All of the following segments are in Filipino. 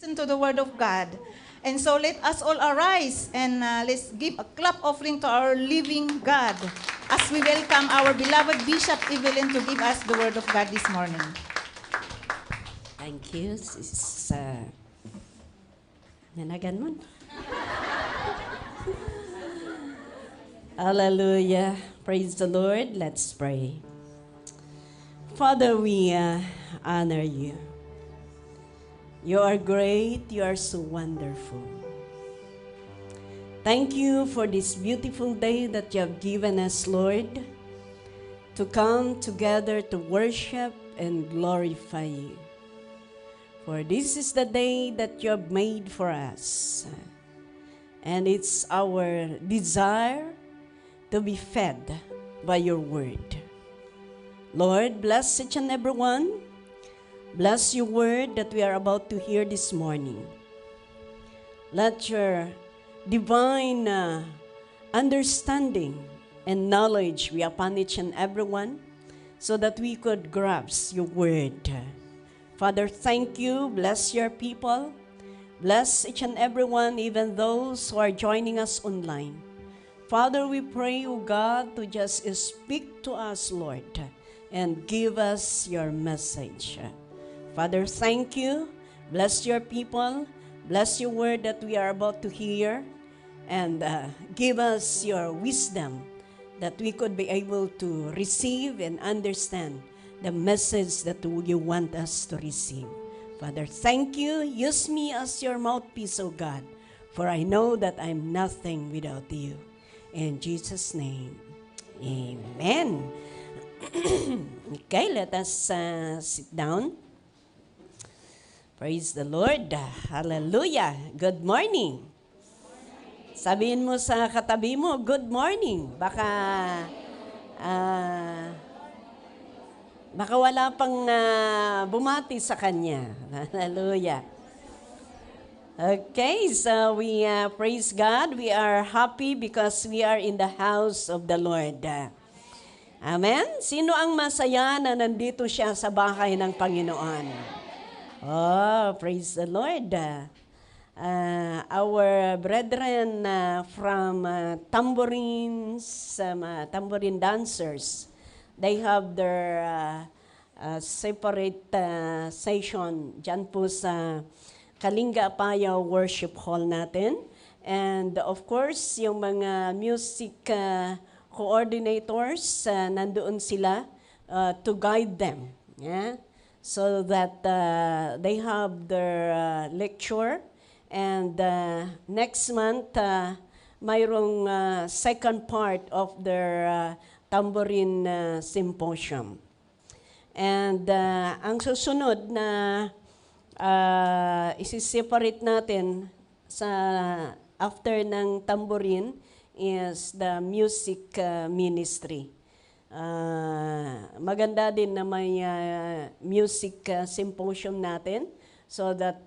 listen to the word of God. And so let us all arise and let's give a clap offering to our living God as we welcome our beloved Bishop Evelyn to give us the word of God this morning. Thank you, Sis Nanagan mo. Hallelujah. Praise the Lord. Let's pray. Father, we honor you. You are great. You are so wonderful. Thank you for this beautiful day that you have given us, Lord, to come together to worship and glorify you. For this is the day that you have made for us. And it's our desire to be fed by your word. Lord, bless each and every one. Bless your word that we are about to hear this morning. Let your divine understanding and knowledge be upon each and every one so that we could grasp your word. Father, thank you. Bless your people. Bless each and every one, even those who are joining us online. Father, we pray, O God, to just speak to us, Lord, and give us your message. Father, thank you. Bless your people. Bless your word that we are about to hear. And give us your wisdom that we could be able to receive and understand the message that you want us to receive. Father, thank you. Use me as your mouthpiece, O God, for I know that I'm nothing without you. In Jesus' name, amen. Okay, let us sit down. Praise the Lord. Hallelujah. Good morning. Sabihin mo sa katabi mo, good morning. Baka wala pang bumati sa kanya. Hallelujah. Okay, so we praise God. We are happy because we are in the house of the Lord. Amen? Sino ang masaya na nandito siya sa bahay ng Panginoon? Oh, praise the Lord. Our brethren from tambourines, tambourine dancers, they have their separate session dyan po sa Kalinga Apaya Worship Hall natin. And of course, yung mga music coordinators, nandoon sila to guide them. Yeah? So that they have their lecture. And next month, mayroong second part of their tambourine symposium. And ang susunod na isi-separate natin sa after ng tambourine is the music ministry. Maganda din na may music symposium natin so that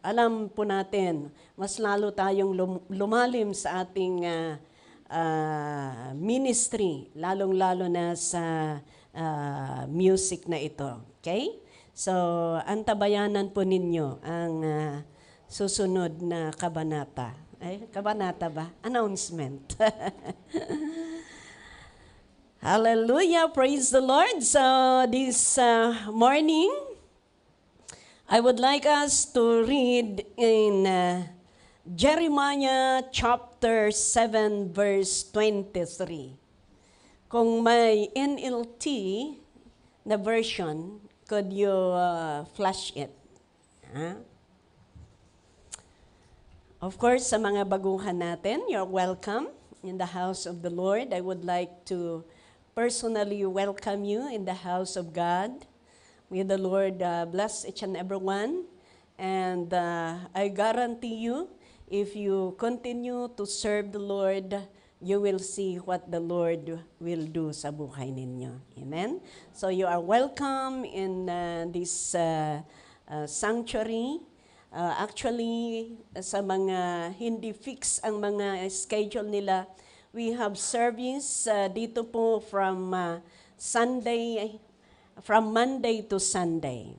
alam po natin, mas lalo tayong lumalim sa ating ministry, lalong-lalo na sa music na ito. Okay? So, antabayanan po ninyo ang susunod na kabanata. Kabanata ba? Announcement. Hallelujah! Praise the Lord! So, this morning, I would like us to read in Jeremiah chapter 7, verse 23. Kung may NLT na version, could you flash it? Of course, sa mga baguhan natin, you're welcome in the house of the Lord. I would like to personally welcome you in the house of God. May the Lord bless each and every one. And I guarantee you, if you continue to serve the Lord, you will see what the Lord will do sa buhay ninyo. Amen? So you are welcome in this sanctuary. Actually, sa mga hindi fix ang mga schedule nila, we have service dito po from Monday to Sunday.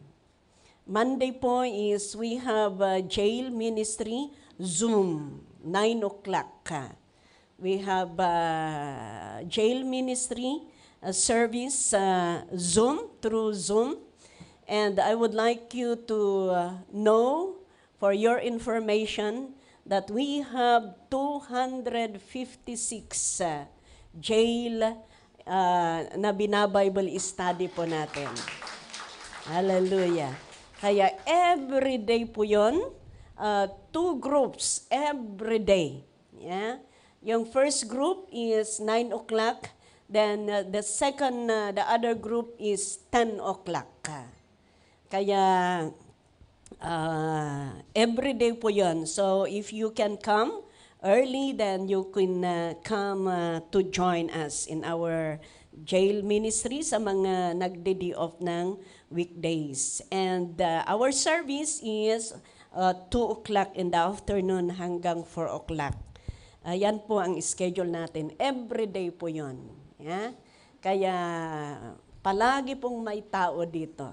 Monday po is we have jail ministry, Zoom, 9 o'clock. We have jail ministry service, Zoom, through Zoom. And I would like you to know, for your information, that we have 256 jail na binabible study po natin. Hallelujah. Kaya everyday po yun, 2 groups everyday. Yeah? Yung first group is 9 o'clock, then the other group is 10 o'clock. Kaya everyday po yun. So if you can come early, then you can come to join us in our jail ministry sa mga nagde-day off ng weekdays. And our service is 2 o'clock in the afternoon hanggang 4 o'clock. Yan po ang schedule natin. Everyday po yun. Yeah? Kaya palagi pong may tao dito.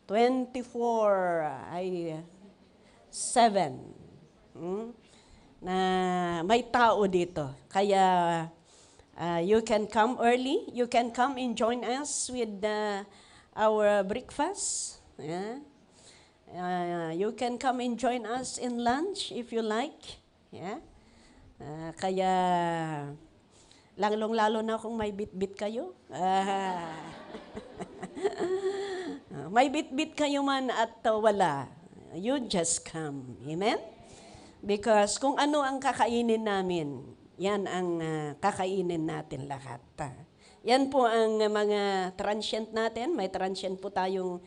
24/7 na may tao dito. Kaya you can come early. You can come and join us with our breakfast. Yeah? You can come and join us in lunch if you like. Yeah? Kaya lalong-lalo na kung may bit-bit kayo. May bit-bit kayo man at wala, you just come. Amen? Because kung ano ang kakainin namin, yan ang kakainin natin lahat. Yan po ang mga transient natin. May transient po tayong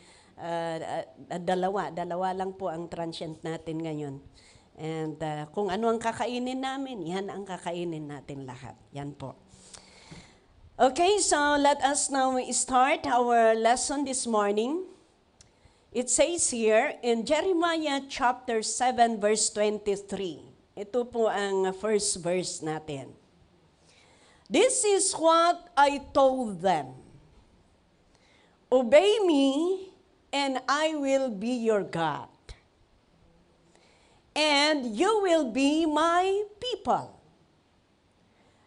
dalawa lang po ang transient natin ngayon. And kung ano ang kakainin namin, yan ang kakainin natin lahat. Yan po. Okay, so let us now start our lesson this morning. It says here in Jeremiah chapter 7 verse 23. Ito po ang first verse natin. This is what I told them. Obey me and I will be your God. And you will be my people.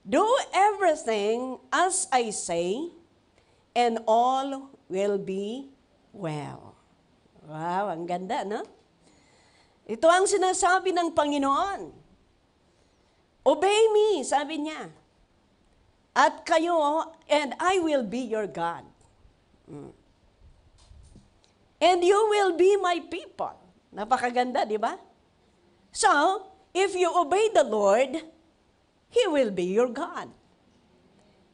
Do everything as I say, and all will be well. Wow, ang ganda, no? Ito ang sinasabi ng Panginoon. Obey me, sabi niya. At kayo, and I will be your God. And you will be my people. Napakaganda, di ba? So, if you obey the Lord, He will be your God.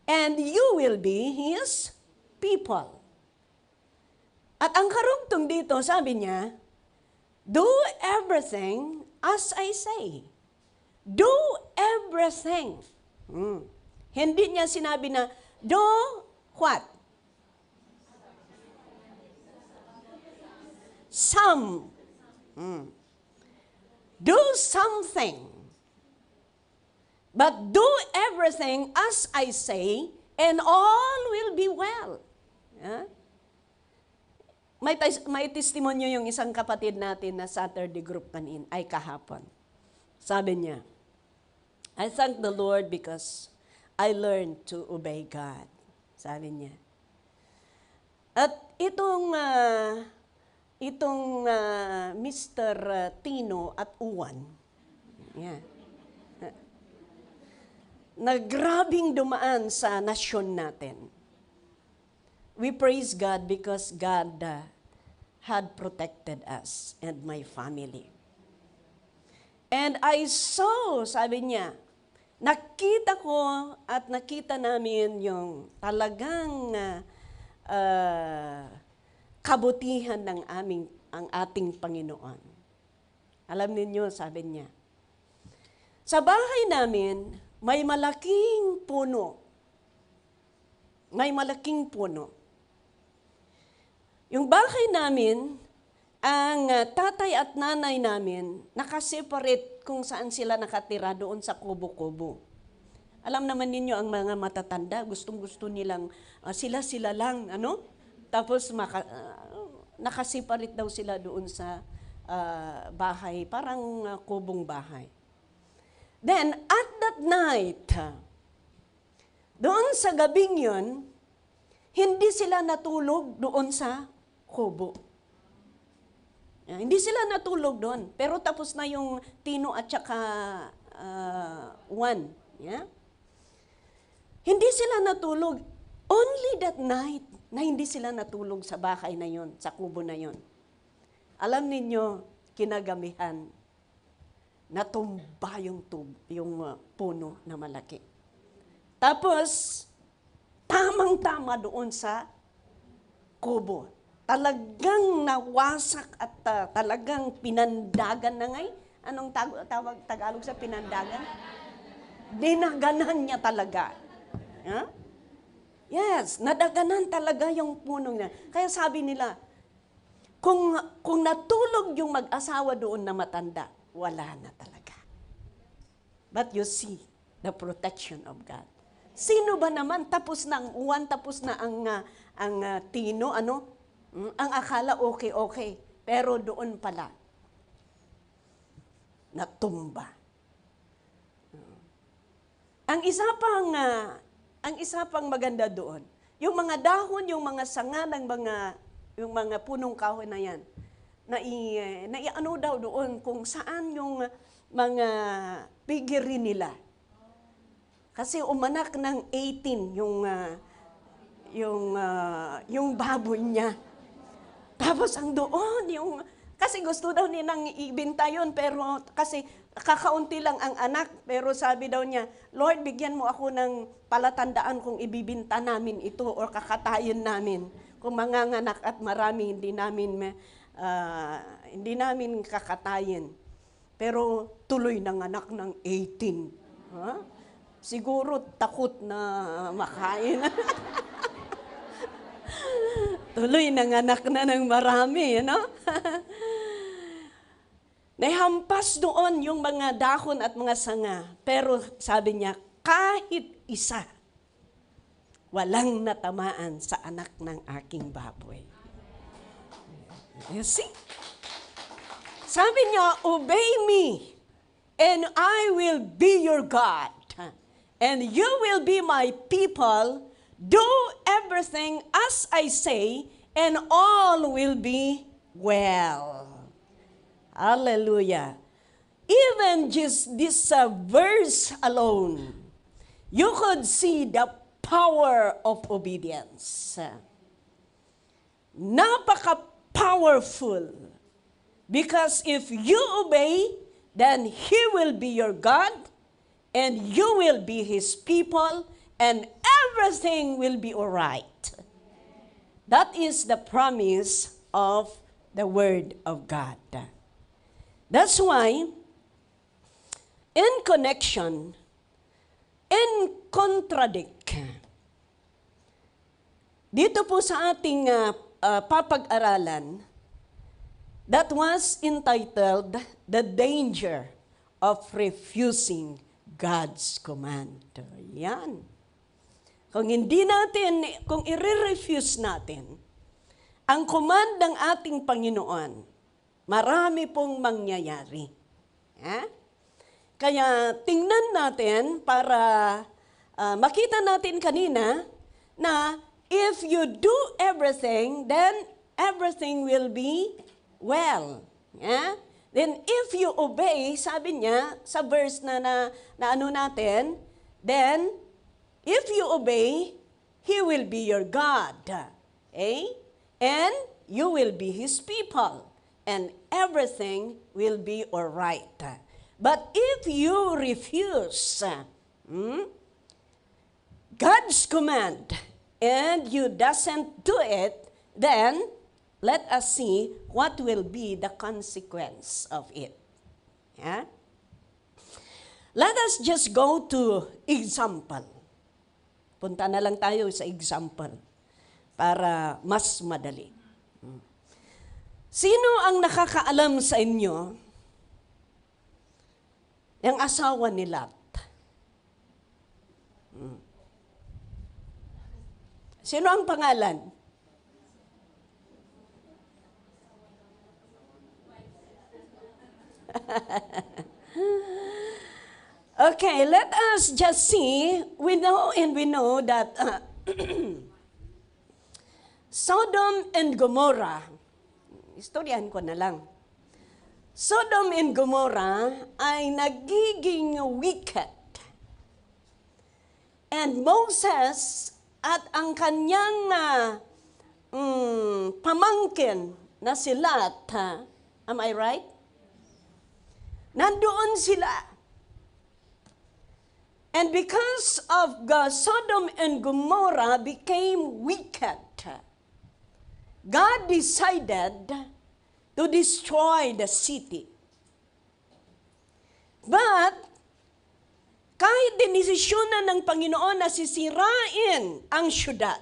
And you will be His people. At ang karugtong dito, sabi niya, do everything as I say. Do everything. Hindi niya sinabi na, do what? Some. Do something. But do everything as I say, and all will be well. Yeah? May testimonyo yung isang kapatid natin na Saturday group kahapon. Sabi niya, I thank the Lord because I learned to obey God. Sabi niya. At itong Mr. Tino at Uwan, yeah, na grabing dumaan sa nasyon natin. We praise God because God had protected us and my family. And I saw, sabi niya, nakita ko at nakita namin yung talagang kabutihan ng ang ating Panginoon. Alam niyo, sabi niya, sa bahay namin, may malaking puno. May malaking puno. Yung bahay namin, ang tatay at nanay namin, nakaseparate kung saan sila nakatira doon sa kubo-kubo. Alam naman ninyo ang mga matatanda, gustong-gusto nilang sila-sila lang, ano? Tapos nakasiparit daw sila doon sa bahay, parang kubong bahay. Then, at that night, doon sa gabing yun, hindi sila natulog doon sa kubo. Hindi sila natulog doon. Pero tapos na yung Tino at saka Juan. Yeah? Hindi sila natulog. Only that night na hindi sila natulog sa bahay na yon, sa kubo na yon. Alam ninyo, kinagamihan, natumba yung puno na malaki. Tapos, tamang-tama doon sa kubo. Talagang nawasak at talagang pinandagan na ngay. Anong tawag Tagalog sa pinandagan? Dinaganan niya talaga. Huh? Yes, nadaganan talaga yung puno niya. Kaya sabi nila, kung natulog yung mag-asawa doon na matanda, wala na talaga. But you see the protection of God. Sino ba naman tapos na ang uwan, tapos na ang Tino, ang akala okay. Pero doon pala, natumba. Ang isa pang maganda doon, yung mga dahon, yung mga sanga ng yung mga punong kahoy na yan, ano daw doon kung saan yung mga pigiri nila. Kasi umanak ng 18 yung baboy niya. Tapos ang doon, kasi gusto daw nilang ibenta yun, pero kasi kakaunti lang ang anak. Pero sabi daw niya, Lord, bigyan mo ako ng palatandaan kung ibibinta namin ito o kakatayin namin. Kung manganganak at marami, hindi namin kakatayin. Pero tuloy nanganak ng 18. Huh? Siguro takot na makain. Tuloy nanganak na ng marami, Nahampas doon yung mga dahon at mga sanga. Pero sabi niya, kahit isa, walang natamaan sa anak ng aking baboy. You see? Sabi niya, obey me, and I will be your God, and you will be my people. Do everything as I say, and all will be well. Hallelujah. Even just this verse alone, you could see the power of obedience. Napaka-powerful. Because if you obey, then He will be your God, and you will be His people, and everything will be all right. That is the promise of the Word of God. That's why, in connection, in contradict, dito po sa ating papag-aralan, that was entitled, The Danger of Refusing God's Command. Yan. Kung i-refuse natin ang command ng ating Panginoon, marami pong mangyayari. Kaya tingnan natin para makita natin kanina na if you do everything, then everything will be well. Then if you obey, sabi niya sa verse na ano natin, then if you obey, He will be your God. And you will be His people. And everything will be all right. But if you refuse God's command and you doesn't do it, then let us see what will be the consequence of it. Let us just go to example. Punta na lang tayo sa example para mas madali. Sino ang nakakaalam sa inyo yung asawa ni Lot? Sino ang pangalan? Okay, let us just see. We know that Sodom and Gomorrah, istoryahan ko na lang. Sodom and Gomorrah ay nagiging wicked. And Moses at ang kanyang pamangkin na si Lot, am I right? Nandoon sila. And because of Sodom and Gomorrah became wicked, God decided to destroy the city. But, kahit dinesisyonan ng Panginoon na sisirain ang syudad,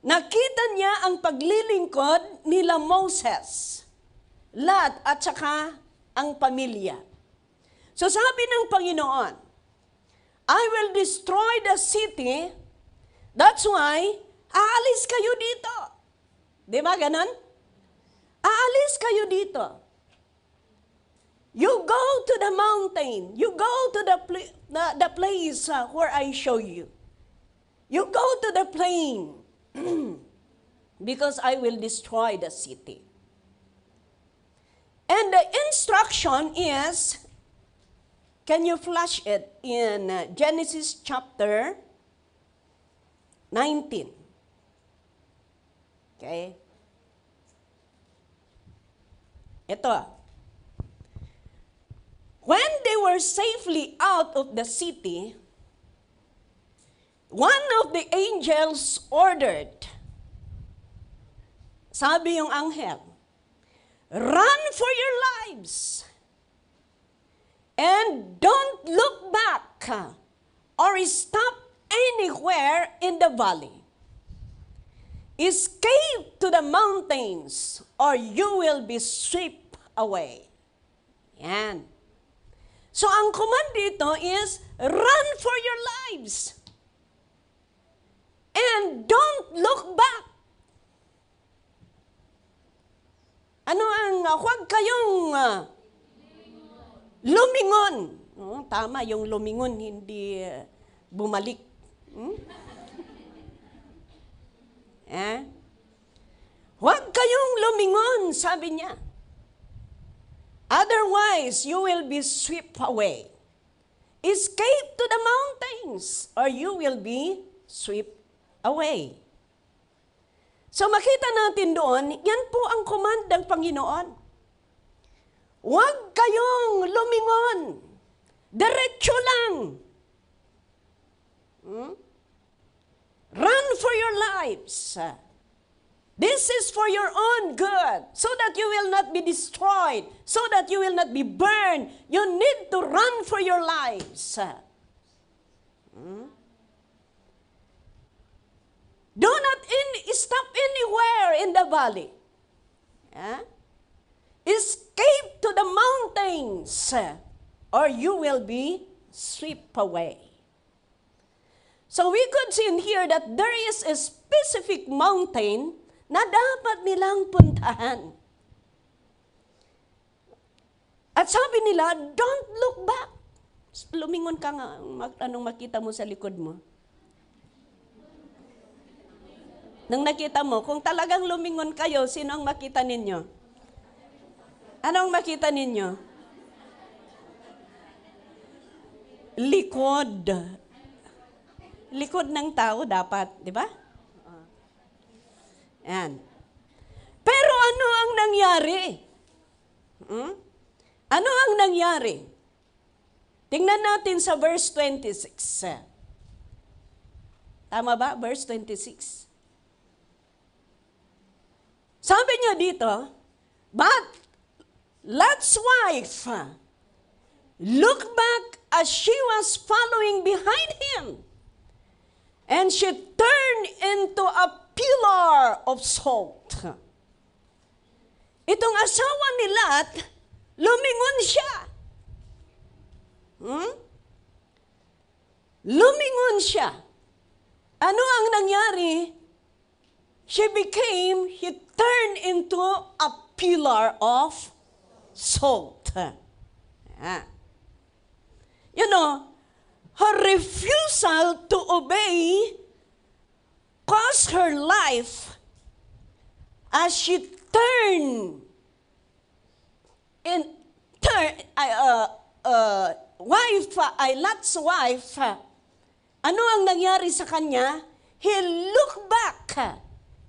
nakita niya ang paglilingkod nila Moses, Lot at saka ang pamilya. So sabi ng Panginoon, I will destroy the city, that's why aalis kayo dito. Di ba ganon? Aalis kayo dito. You go to the mountain. You go to the place where I show you. You go to the plain. Because I will destroy the city. And the instruction is, can you flash it in Genesis chapter 19? Okay? Ito. When they were safely out of the city, one of the angels ordered, sabi yung anghel, run for your lives and don't look back or stop anywhere in the valley. Escape to the mountains or you will be swept away. Yan. So ang command dito is, run for your lives. And don't look back. Ano ang, huwag kayong lumingon. Oh, tama, yung lumingon, hindi bumalik. Huwag kayong lumingon, sabi niya. Otherwise, you will be swept away. Escape to the mountains, or you will be swept away. So makita natin doon, yan po ang command ng Panginoon. Huwag kayong lumingon. Diretso lang. Run for your lives. This is for your own good, so that you will not be destroyed, so that you will not be burned. You need to run for your lives. Do not stop anywhere in the valley. Escape to the mountains, or you will be swept away. So we could see in here that there is a specific mountain na dapat nilang puntahan. At sabi nila, don't look back. Lumingon ka nga, anong makita mo sa likod mo? Nang nakita mo, kung talagang lumingon kayo, sino ang makita ninyo? Anong makita ninyo? Likod. Likod ng tao dapat, di ba? Yan. Pero ano ang nangyari? Ano ang nangyari? Tingnan natin sa verse 26. Tama ba? Verse 26. Sabi niya dito, but Lot's wife looked back as she was following behind him, and she turned into a pillar of salt. Itong asawa ni Lot, lumingon siya. Lumingon siya. Ano ang nangyari? He turned into a pillar of salt. Ah. You know, her refusal to obey cost her life as she turned in Lot's wife. Ano ang nangyari sa kanya? He looked back.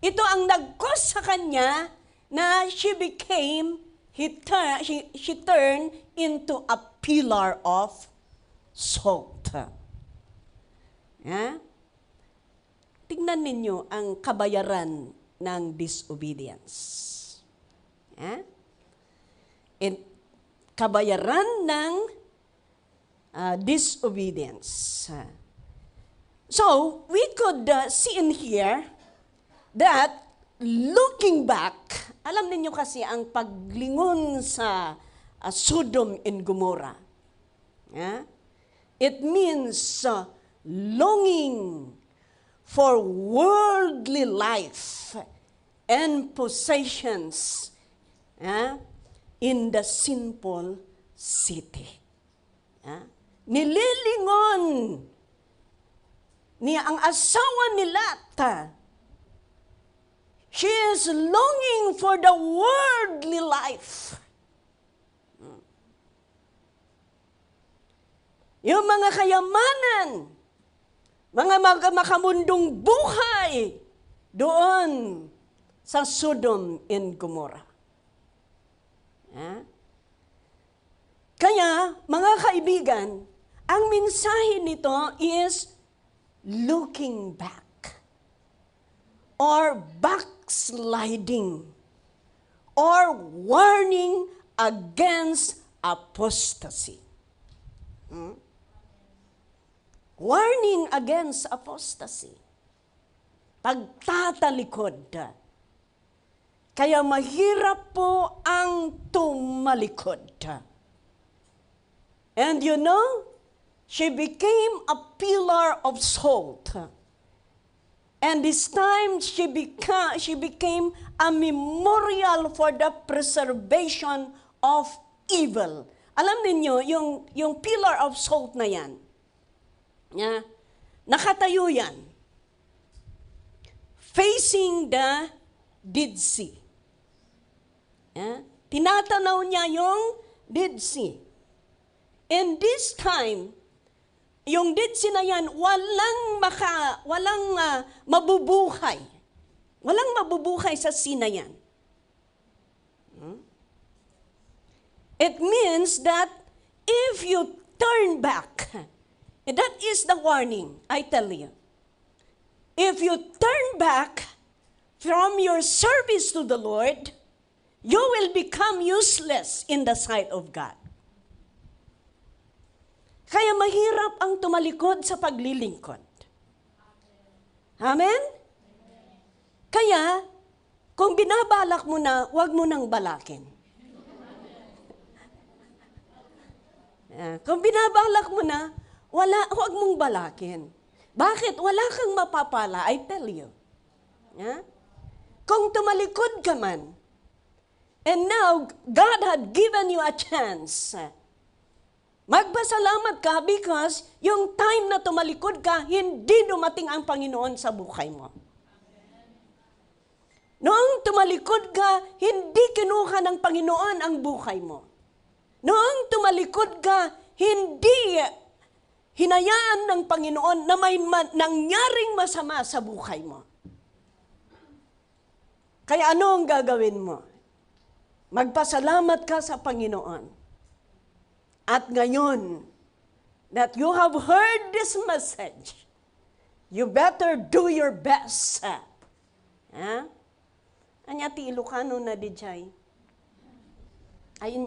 Ito ang nag-cause sa kanya na she turned into a pillar of salt. Yeah? Tingnan ninyo ang kabayaran ng disobedience. Yeah? Kabayaran ng disobedience. So, we could see in here that looking back, alam ninyo kasi ang paglingon sa Sodom and Gomorrah. Yeah? It means longing for worldly life and possessions in the sinful city. Nililingon niya ang asawa ni Lot. She is longing for the worldly life. Yung mga kayamanan, mga makamundong buhay doon sa Sodom and Gomorrah. Kaya, mga kaibigan, ang mensahe nito is looking back or backsliding or warning against apostasy. Warning against apostasy. Pagtatalikod. Kaya mahirap po ang tumalikod. And you know, she became a pillar of salt. And this time, she became a memorial for the preservation of evil. Alam niyo yung pillar of salt na yan, nakatayo yan, facing the Dead Sea. Tinatanaw niya yung Dead Sea. And this time, yung Dead Sea na yan, walang mabubuhay. Walang mabubuhay sa sea na yan. It means that if you turn back, that is the warning, I tell you. If you turn back from your service to the Lord, you will become useless in the sight of God. Kaya mahirap ang tumalikod sa paglilingkod. Amen? Kaya, kung binabalak mo na, huwag mo nang balakin. Kung binabalak mo na, huwag mong balakin. Bakit? Wala kang mapapala, I tell you. Kung tumalikod ka man, and now, God had given you a chance. Magpasalamat ka because yung time na tumalikod ka, hindi dumating ang Panginoon sa buhay mo. Noong tumalikod ka, hindi kinuha ng Panginoon ang buhay mo. Noong tumalikod ka, hindi hinayaan ng Panginoon na may nangyaring masama sa buhay mo. Kaya ano ang gagawin mo? Magpasalamat ka sa Panginoon. At ngayon, that you have heard this message, you better do your best. Anya ti Ilocano na dijay.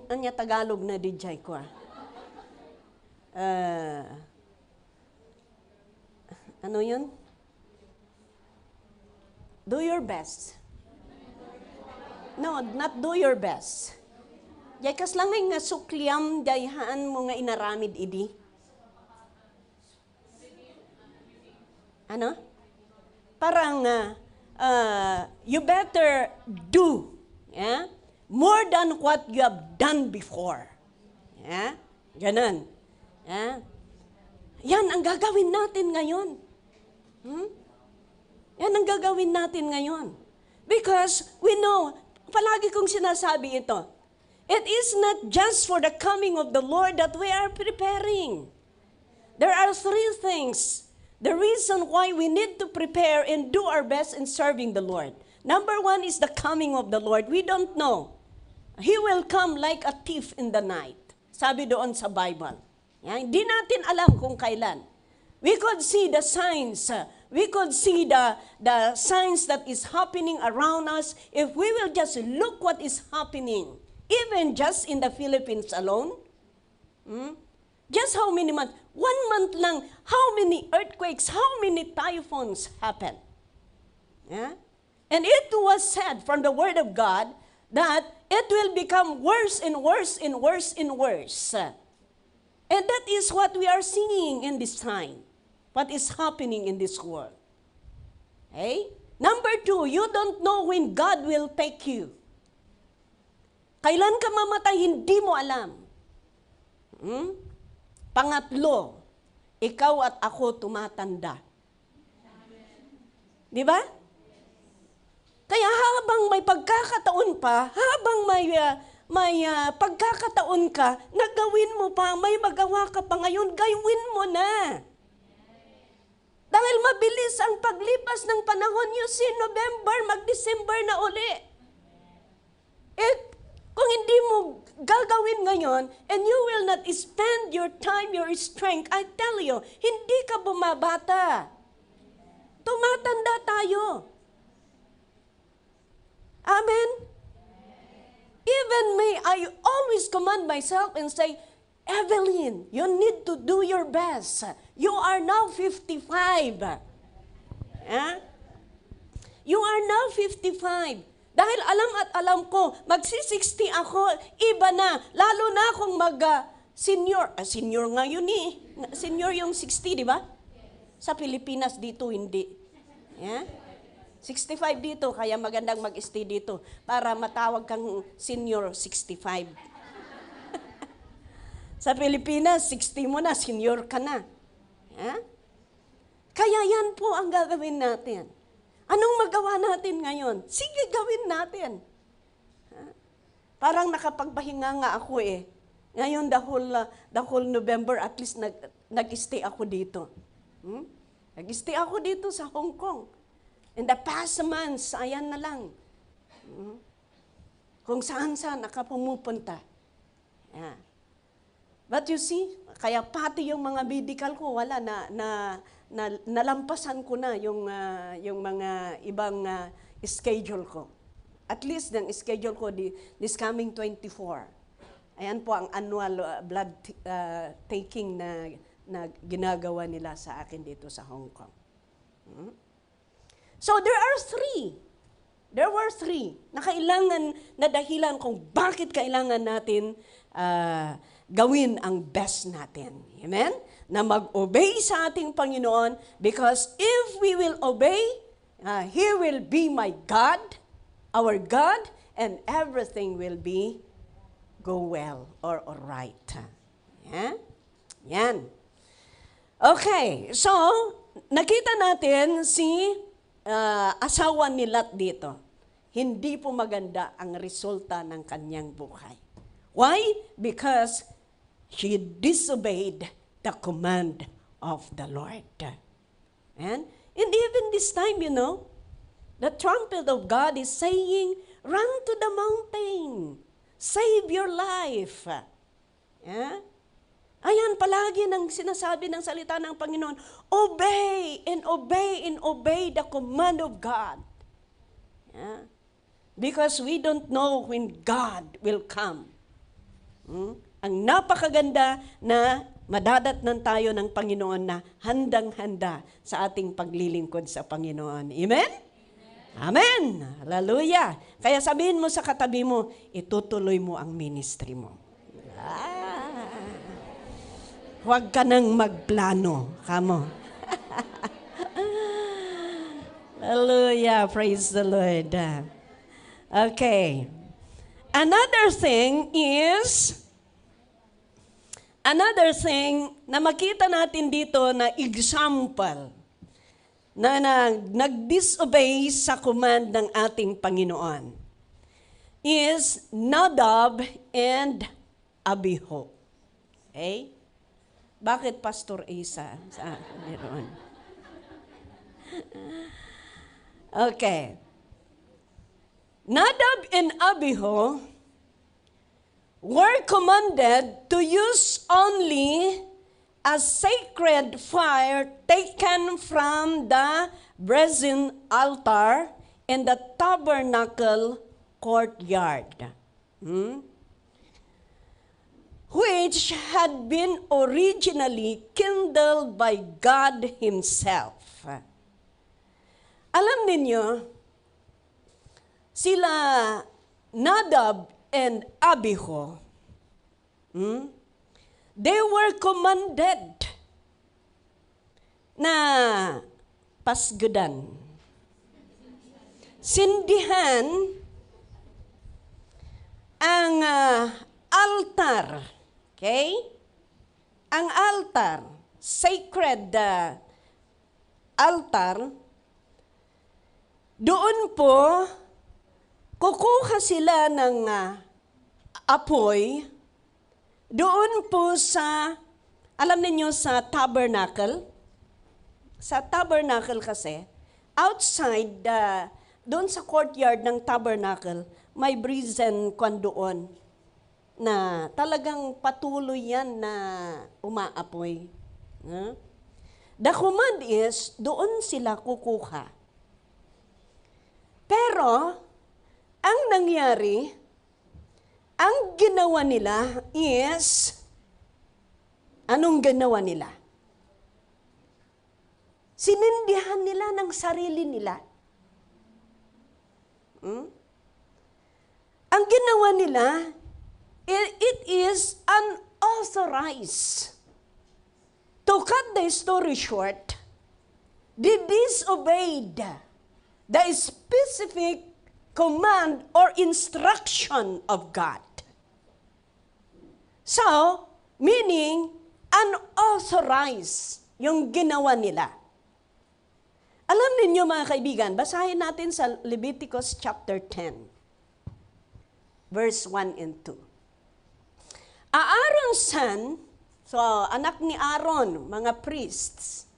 Anya Tagalog na dijay ko. Ano yun? Do your best. No, not do your best. Jay kas lang nga sukliam dayhaan mo nga inaramid idi. Ano? Parang you better do. Yeah? more than what you have done before. Yeah? Ganun. Yeah? Yan ang gagawin natin ngayon. Yan ang gagawin natin ngayon. Because we know, palagi kong sinasabi ito, it is not just for the coming of the Lord that we are preparing. There are three things. The reason why we need to prepare and do our best in serving the Lord. Number one is the coming of the Lord. We don't know. He will come like a thief in the night. Sabi doon sa Bible. Yan, hindi natin alam kung kailan. We could see the signs. We could see the signs that is happening around us if we will just look what is happening. Even just in the Philippines alone. Just how many months? 1 month lang, how many earthquakes, how many typhoons happen? Yeah? And it was said from the Word of God that it will become worse and worse and worse and worse. And that is what we are seeing in this time. What is happening in this world. Okay? Number two, you don't know when God will take you. Kailan ka mamatay, hindi mo alam. Pangatlo, ikaw at ako tumatanda. Di ba? Kaya habang may pagkakataon pa, habang may pagkakataon ka, nagawin mo pa, may magawa ka pa ngayon, gawin mo na. Dahil mabilis ang paglipas ng panahon, you see, November, mag-December na uli. Kung hindi mo gagawin ngayon, and you will not spend your time, your strength, I tell you, hindi ka bumabata. Tumatanda tayo. Amen? Even me, I always command myself and say, Evelyn, you need to do your best. You are now 55. You are now 55. Dahil alam at alam ko, magsi-60 ako, iba na. Lalo na kung mag-senior. Senior ngayon Senior yung 60, di ba? Sa Pilipinas dito, hindi. Yeah? 65 dito, kaya magandang mag-stay dito para matawag kang senior 65. Sa Pilipinas, 60 mo na, senior ka na. Yeah? Kaya yan po ang gagawin natin. Anong magawa natin ngayon? Sige, gawin natin. Parang nakapagpahinga nga ako Ngayon, the whole November, at least nag-stay ako dito. Nag-stay ako dito sa Hong Kong. In the past months, ayan na lang. Kung saan-saan nakapumupunta. Yeah. But you see, kaya pati yung mga medical ko, wala nalampasan ko na yung mga ibang schedule ko. At least ng schedule ko this coming 24. Ayan po ang annual blood taking na ginagawa nila sa akin dito sa Hong Kong. So there were three na kailangan na dahilan kung bakit kailangan natin gawin ang best natin. Amen? Na mag-obey sa ating Panginoon because if we will obey, He will be my God, our God, and everything will go well or alright. Yeah? Yan. Okay, so nakita natin si asawa ni Lot dito. Hindi po maganda ang resulta ng kanyang buhay. Why? Because she disobeyed the command of the Lord. And even this time, the trumpet of God is saying, run to the mountain. Save your life. Yeah? Ayan, palagi nang sinasabi ng salita ng Panginoon, obey and obey and obey the command of God. Yeah? Because we don't know when God will come. Ang napakaganda na madadatnan tayo ng Panginoon na handang-handa sa ating paglilingkod sa Panginoon. Amen? Amen! Hallelujah! Kaya sabihin mo sa katabi mo, itutuloy mo ang ministry mo. Huwag ka nang magplano. Kamo. Hallelujah! Praise the Lord. Okay. Another thing na makita natin dito na example na nag-disobey sa command ng ating Panginoon is Nadab and Abihu. Okay? Bakit Pastor Asa? Meron. Okay. Nadab and Abihu were commanded to use only a sacred fire taken from the brazen altar in the tabernacle courtyard, which had been originally kindled by God Himself. Alam ninyo, sila Nadab and Abihu, they were commanded na pasgudan, sindihan ang altar, okay? Ang altar, sacred altar, doon po, kukuha sila ng apoy, doon po sa, alam niyo sa tabernacle kasi, outside, doon sa courtyard ng tabernacle, may brazen kwan doon na talagang patuloy yan na umaapoy. The command is, doon sila kukuha. Pero, ang nangyari, ang ginawa nila is, anong ginawa nila? Sinindihan nila ng sarili nila. Ang ginawa nila, it is unauthorized. To cut the story short, they disobeyed the specific command or instruction of God. So, meaning, unauthorized yung ginawa nila. Alam ninyo mga kaibigan, basahin natin sa Leviticus chapter 10, verse 1 and 2. Aaron's son, so anak ni Aaron, mga priests,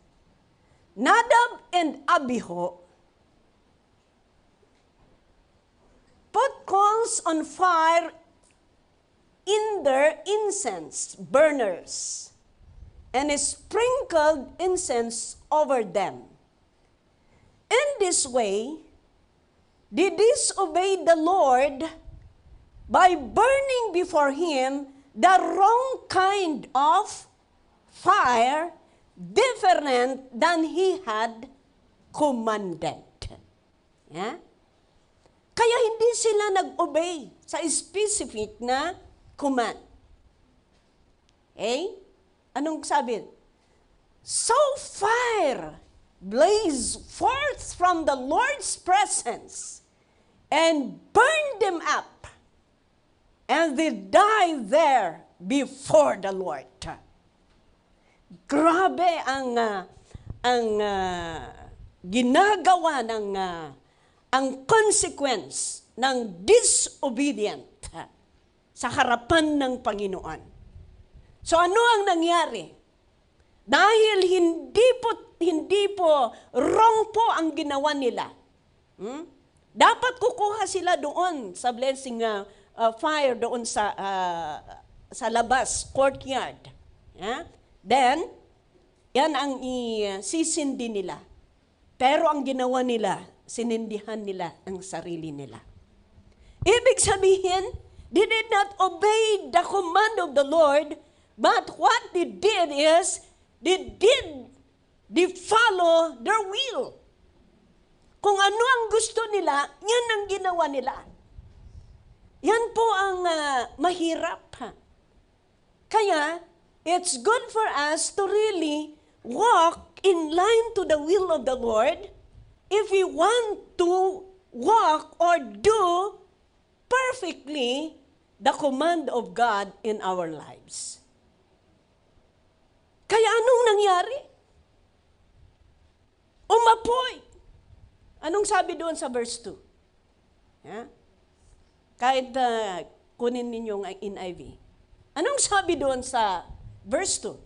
Nadab and Abihu, put coals on fire in their incense burners and sprinkled incense over them. In this way, they disobeyed the Lord by burning before Him the wrong kind of fire different than He had commanded. Yeah? Kaya hindi sila nag-obey sa specific na command. Okay? Anong sabi? So fire blazed forth from the Lord's presence and burned them up, and they died there before the Lord. Grabe ang ginagawa ng ang consequence ng disobedient sa harapan ng Panginoon. So ano ang nangyari? Dahil hindi po wrong po ang ginawa nila. Dapat kukuha sila doon sa blessing fire doon sa labas, courtyard. Yeah? Then, yan ang sisindi nila. Pero ang ginawa nila, sinindihan nila ang sarili nila. Ibig sabihin, they did not obey the command of the Lord, but what they did is, they follow their will. Kung ano ang gusto nila, yan ang ginawa nila. Yan po ang mahirap. Kaya, it's good for us to really walk in line to the will of the Lord if we want to walk or do perfectly the command of God in our lives. Kaya anong nangyari? Umapoy. Anong sabi doon sa verse 2? Yeah? Kahit kunin ninyo ang NIV. Anong sabi doon sa verse 2?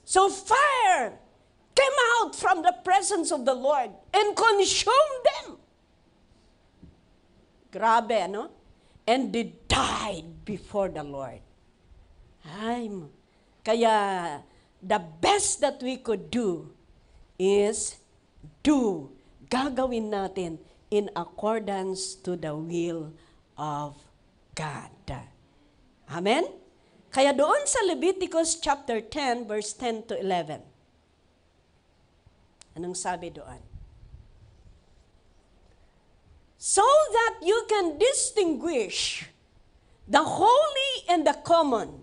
So fire came out from the presence of the Lord and consumed them. Grabe, ano? And they died before the Lord. Kaya the best that we could do is gagawin natin in accordance to the will of God. Amen? Kaya doon sa Leviticus chapter 10, verse 10 to 11. Anong sabi doon? So that you can distinguish the holy and the common,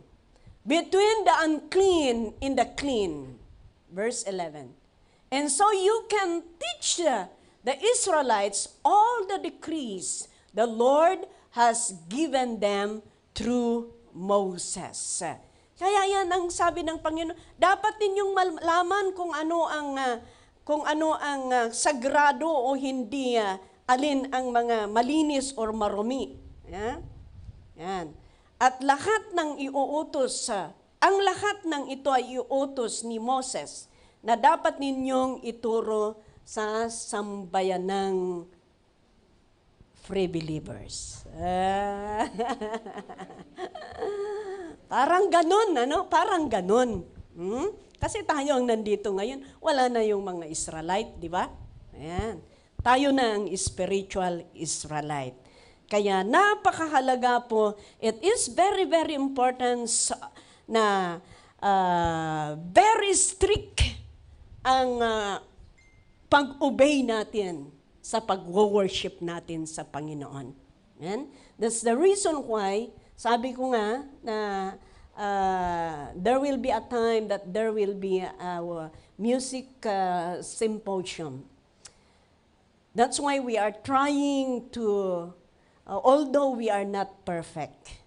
between the unclean and the clean. Verse 11. And so you can teach the Israelites all the decrees the Lord has given them through Moses. Kaya yan ang sabi ng Panginoon, dapat ninyong malaman kung ano ang sagrado o hindi, alin ang mga malinis or marumi. Yan. At lahat ng iuutos, ang lahat ng ito ay iuutos ni Moses na dapat ninyong ituro sa sambayanang free believers. Parang ganun, ano? Parang ganun. Kasi tayo ang nandito ngayon, wala na yung mga Israelite, di ba? Ayan. Tayo na ang spiritual Israelite. Kaya napakahalaga po, it is very, very important na very strict ang pag-obey natin sa pag-worship natin sa Panginoon. Amen? That's the reason why, sabi ko nga na there will be a time that there will be a music symposium. That's why we are trying to although we are not perfect,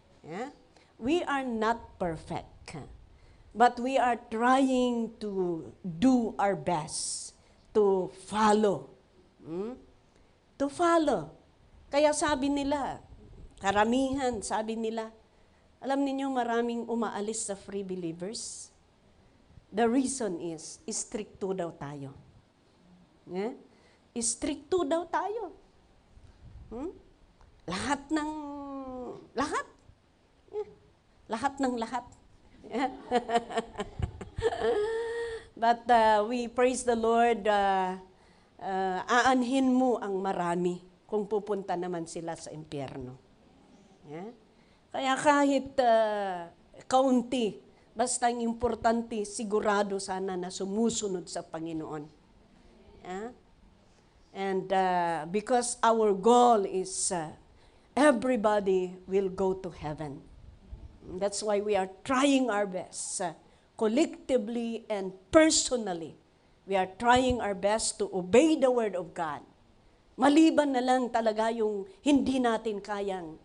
we are not perfect, but we are trying to do our best to follow. To follow. Kaya sabi nila, karamihan, sabi nila, alam niyo maraming umaalis sa free believers? The reason is, stricto daw tayo. Stricto daw tayo. Lahat ng lahat. Lahat ng lahat. But we praise the Lord, aanhin mo ang marami kung pupunta naman sila sa impyerno. Kaya kahit kaunti, basta ang importante, sigurado sana na sumusunod sa Panginoon. And because our goal is everybody will go to heaven. That's why we are trying our best, collectively and personally. We are trying our best to obey the Word of God. Maliban na lang talaga yung hindi natin kayang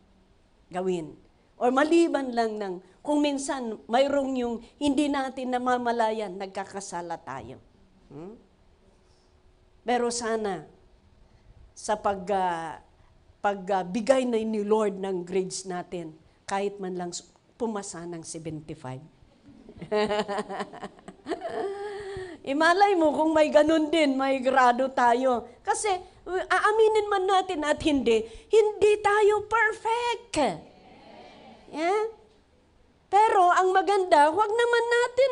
gawin. Or maliban lang ng kung minsan mayroong yung hindi natin namamalayan, nagkakasala tayo. Pero sana, sa pagbigay na ni Lord ng grades natin, kahit man lang pumasa ng 75. Imalay mo kung may ganun din, may grado tayo. Kasi aaminin man natin at hindi tayo perfect. Pero ang maganda, wag naman natin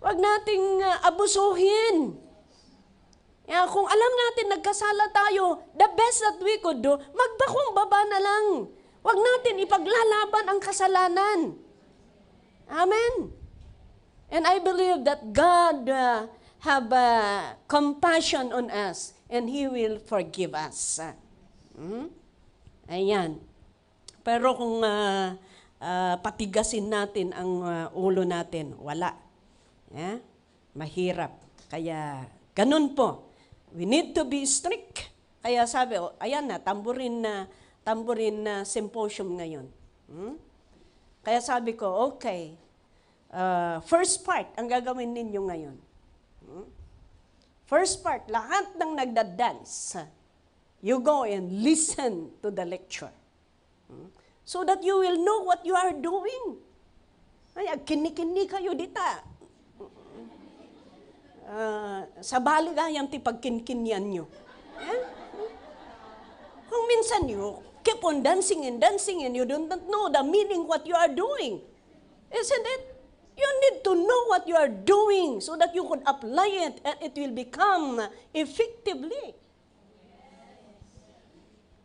wag nating abusuhin. Kung alam natin nagkasala tayo, the best that we could do, magbakong baba na lang. Wag natin ipaglalaban ang kasalanan. Amen. And I believe that God have compassion on us and He will forgive us. Ayan. Pero kung patigasin natin ang ulo natin, wala. Mahirap. Kaya ganun po. We need to be strict. Kaya sabi, ayan na, tamborin na symposium ngayon. Kaya sabi ko, okay, first part ang gagawin ninyo ngayon. First part, lahat ng nagda-dance, you go and listen to the lecture. So that you will know what you are doing. Ay, kini-kini kayo dita. Sa baligayang ti pagkinkinyan nyo. Kung minsan you keep on dancing and you don't know the meaning what you are doing. Isn't it? You need to know what you are doing so that you could apply it and it will become effectively.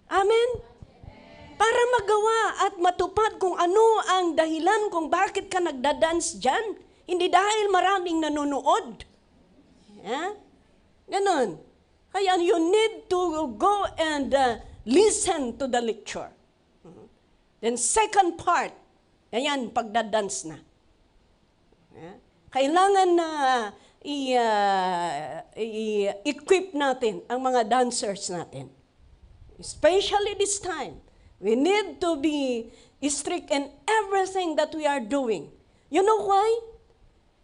Amen? Para magawa at matupad kung ano ang dahilan kung bakit ka nagda-dance dyan. Hindi dahil maraming nanonood. Ganon. Kaya you need to go and listen to the lecture. Then second part, ayan, pagda-dance na. Kailangan na i-equip natin ang mga dancers natin. Especially this time. We need to be strict in everything that we are doing. You know why?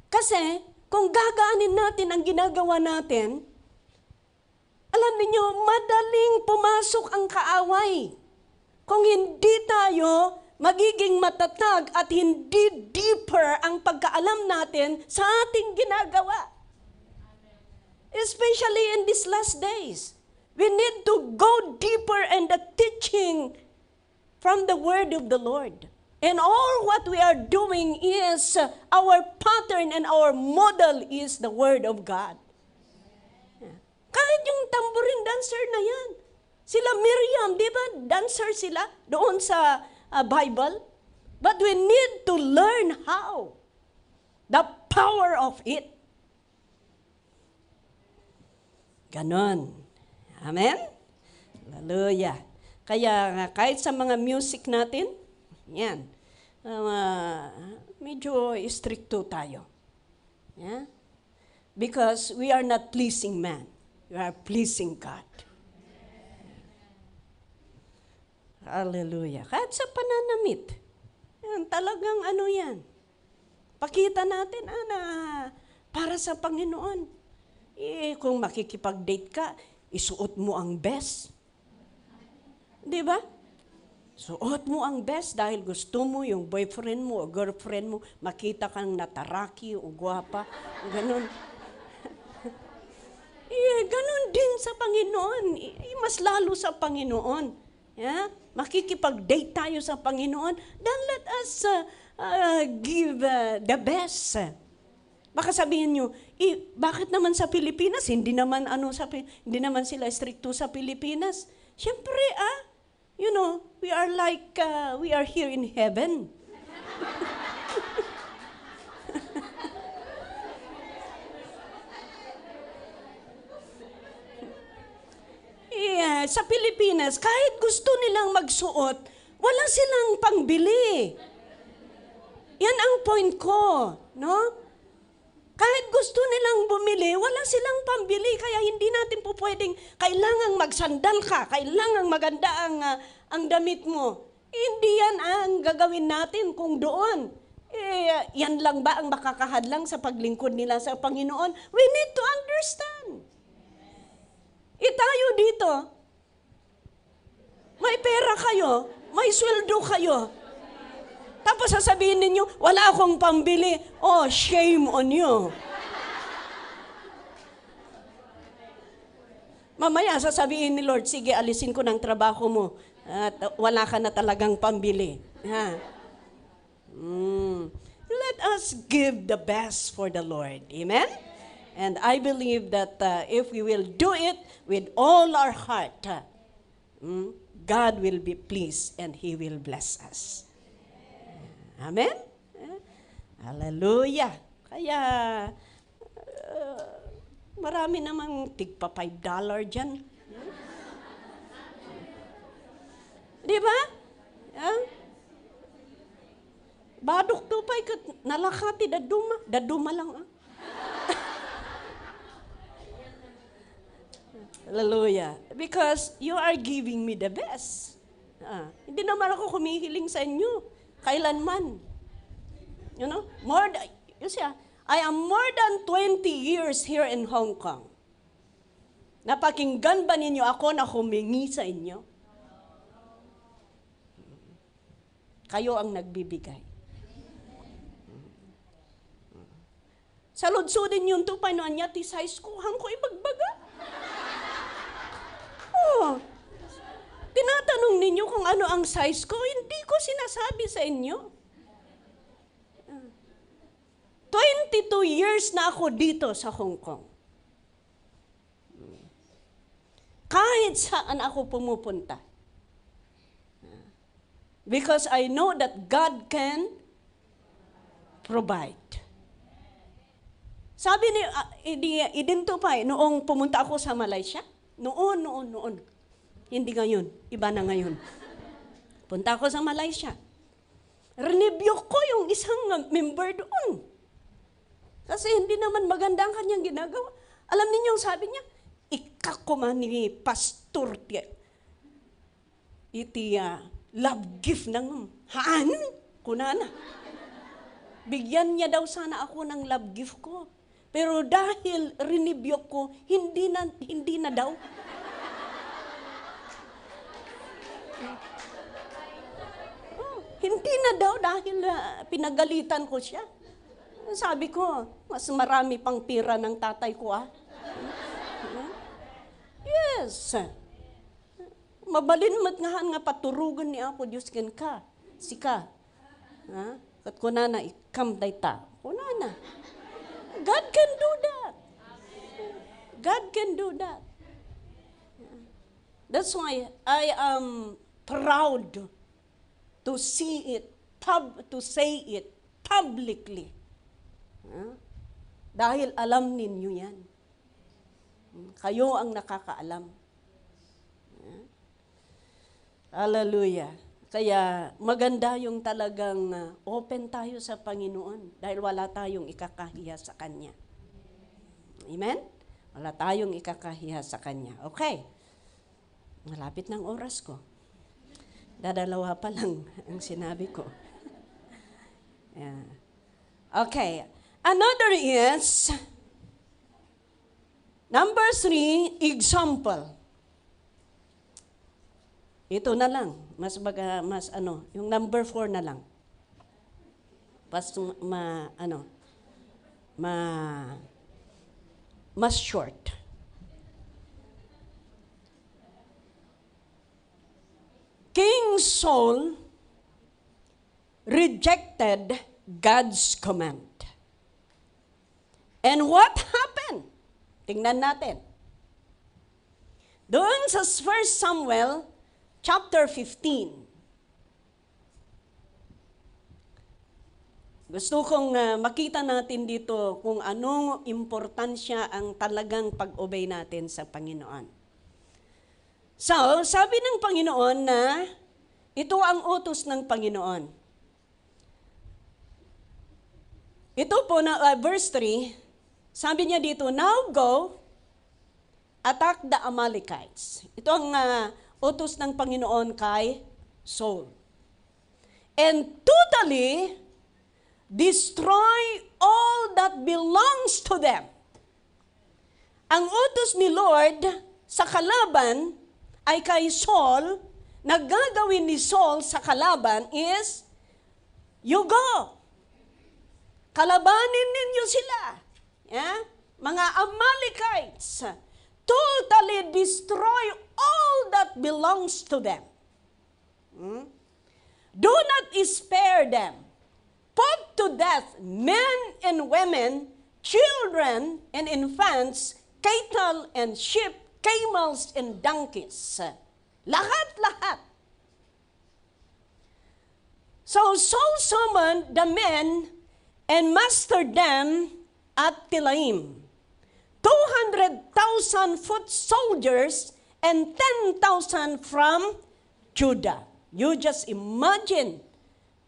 Kasi kung gagaanin natin ang ginagawa natin, alam niyo, madaling pumasok ang kaaway. Kung hindi tayo magiging matatag at hindi deeper ang pagkaalam natin sa ating ginagawa. Especially in these last days. We need to go deeper in the teaching from the word of the Lord. And all what we are doing is our pattern and our model is the word of God. Kahit yung tambourine dancer na yan. Sila Miriam, di ba? Dancer sila doon sa Bible. But we need to learn how. The power of it. Ganon. Amen? Hallelujah. Kaya kahit sa mga music natin, yan, medyo stricto tayo. Yeah? Because we are not pleasing man. We are pleasing God. Hallelujah. Kahit sa pananamit, yan, talagang ano yan. Pakita natin, para sa Panginoon. Kung makikipag-date ka, isuot mo ang best. Di ba? Suot mo ang best dahil gusto mo yung boyfriend mo o girlfriend mo, makita kang nataraki o gwapa, ganun. Ganun din sa Panginoon. Mas lalo sa Panginoon. Yeah? Makikipag-date tayo sa Panginoon, then let us give the best. Baka sabihin nyo, bakit naman sa Pilipinas? Hindi naman sila stricto sa Pilipinas. Siyempre, you know, we are like, we are here in heaven. Sa Pilipinas, kahit gusto nilang magsuot, wala silang pangbili. Yan ang point ko, no? Kahit gusto nilang bumili, wala silang pambili, kaya hindi natin po pwedeng, kailangang magsandal ka, kailangang maganda ang damit mo. Hindi yan ang gagawin natin kung doon. Yan lang ba ang makakahadlang sa paglingkod nila sa Panginoon? We need to understand. Tayo dito, may pera kayo, may sweldo kayo. Tapos sasabihin ninyo, wala akong pambili. Oh, shame on you. Mamaya sasabihin ni Lord, sige, alisin ko ng trabaho mo. At wala ka na talagang pambili. Let us give the best for the Lord. Amen? And I believe that if we will do it with all our heart, God will be pleased and He will bless us. Amen? Hallelujah. Kaya, marami namang tigpa $5 dyan. Di ba? Badok to pa ikat nalakati daduma lang. Hallelujah. Because you are giving me the best. Hindi naman ako kumihiling sa inyo. Kailanman. You know? You see, I am more than 20 years here in Hong Kong. Napakinggan ba ninyo ako na humingi sa inyo? Kayo ang nagbibigay. Sa ludsudin yung tupay no anya ti size ko, hangko ibagbaga. Tinatanong ninyo kung ano ang size ko, hindi ko sinasabi sa inyo. 22 years na ako dito sa Hong Kong. Kahit saan ako pumupunta. Because I know that God can provide. Sabi ni idinto pa noong pumunta ako sa Malaysia. Noon. Hindi ngayon. Iba na ngayon. Punta ako sa Malaysia. Rinibyok ko yung isang member doon. Kasi hindi naman maganda ang kanyang ginagawa. Alam niyo yung sabi niya, ikakuman ni pastor iti love gift ng haan. Kunana. Bigyan niya daw sana ako ng love gift ko. Pero dahil rinibyok ko, hindi na daw. Hindi na daw dahil pinagalitan ko siya. Sabi ko, mas marami pang pira ng tatay ko Yes. Mabalin nga paturugan ni Apo Diyos ken ka. Sika. Kat kunana ikam dayta. Kunana. God can do that. God can do that. That's why I am proud to see it, to say it publicly. Dahil alam ninyo yan. Kayo ang nakakaalam. Hallelujah. Kaya maganda yung talagang open tayo sa Panginoon dahil wala tayong ikakahiya sa Kanya. Amen? Wala tayong ikakahiya sa Kanya. Okay. Malapit ng oras ko. Dadalawa pa lang ang sinabi ko. Yeah. Okay. Another is, number 3, example. Ito na lang, yung number 4 na lang. Mas short. King Saul rejected God's command. And what happened? Tingnan natin. Doon sa 1 Samuel chapter 15. Gusto kong makita natin dito kung anong importansya ang talagang pag-obey natin sa Panginoon. So, sabi ng Panginoon na ito ang utos ng Panginoon. Ito po na verse 3, sabi niya dito, now go, attack the Amalekites. Ito ang utos ng Panginoon kay Saul. And totally destroy all that belongs to them. Ang utos ni Lord sa kalaban ay kay Saul, na gagawin ni Saul sa kalaban is, you go. Kalabanin ninyo sila. Yeah? Mga Amalekites. Totally destroy all that belongs to them. Do not spare them. Put to death men and women, children and infants, cattle and sheep, camels and donkeys. Lahat-lahat. So Saul summoned the men and mustered them at Telaim. 200,000 foot soldiers and 10,000 from Judah. You just imagine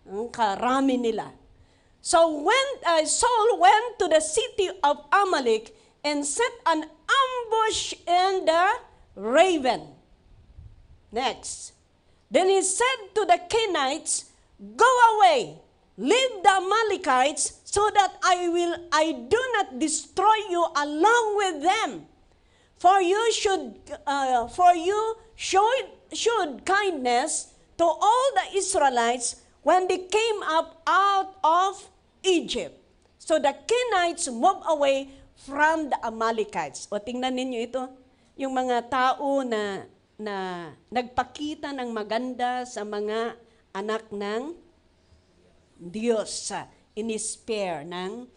ang karami nila. So when Saul went to the city of Amalek and set an ambush in the raven. Next. Then he said to the Kenites, "Go away, leave the Amalekites, so that I do not destroy you along with them. For you should kindness to all the Israelites when they came up out of Egypt." So the Kenites moved away from the Amalekites. O tingnan ninyo ito, yung mga tao na nagpakita ng maganda sa mga anak ng Diyos, in-spare ng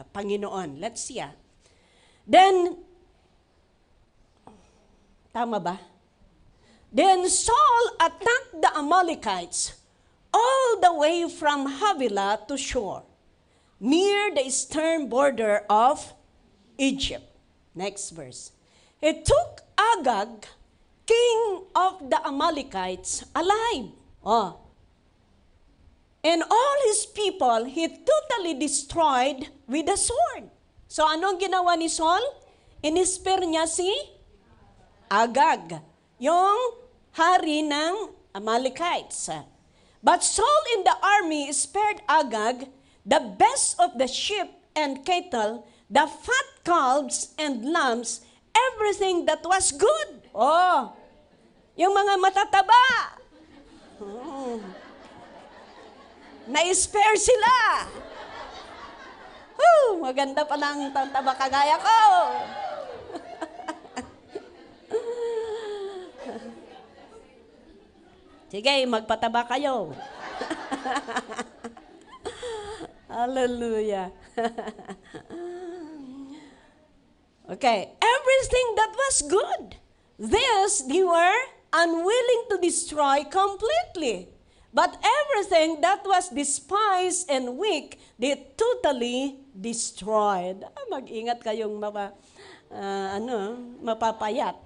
Panginoon. Let's see. Then, tama ba? Then Saul attacked the Amalekites all the way from Havilah to Shur, near the eastern border of Egypt. Next verse. He took Agag, king of the Amalekites, alive. And all his people he totally destroyed with the sword. So anong ginawa ni Saul? Inisper niya si Agag, yung hari ng Amalekites. But Saul in the army spared Agag the best of the sheep and cattle, the fat calves and lambs, everything that was good. Yung mga matataba. Na-spare sila. Maganda pa lang taba kagaya ko. Sige, magpataba kayo. Hallelujah. Okay, everything that was good, this they were unwilling to destroy completely. But everything that was despised and weak, they totally destroyed. Mag-ingat kayong mapapayat.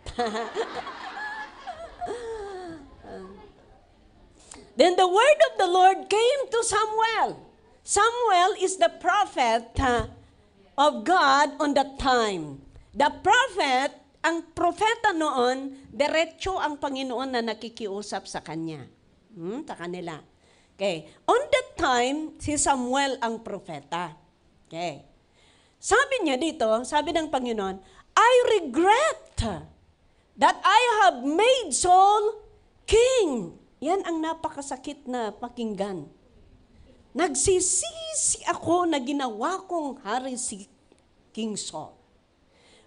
Then the word of the Lord came to Samuel. Samuel is the prophet of God on that time. The prophet, ang propeta noon, diretso ang Panginoon na nakikiusap sa kanya. Sa kanila. Okay. On that time, si Samuel ang propeta. Okay. Sabi niya dito, sabi ng Panginoon, I regret that I have made Saul king. Yan ang napakasakit na pakinggan. Nagsisisi ako na ginawa kong hari si King Saul.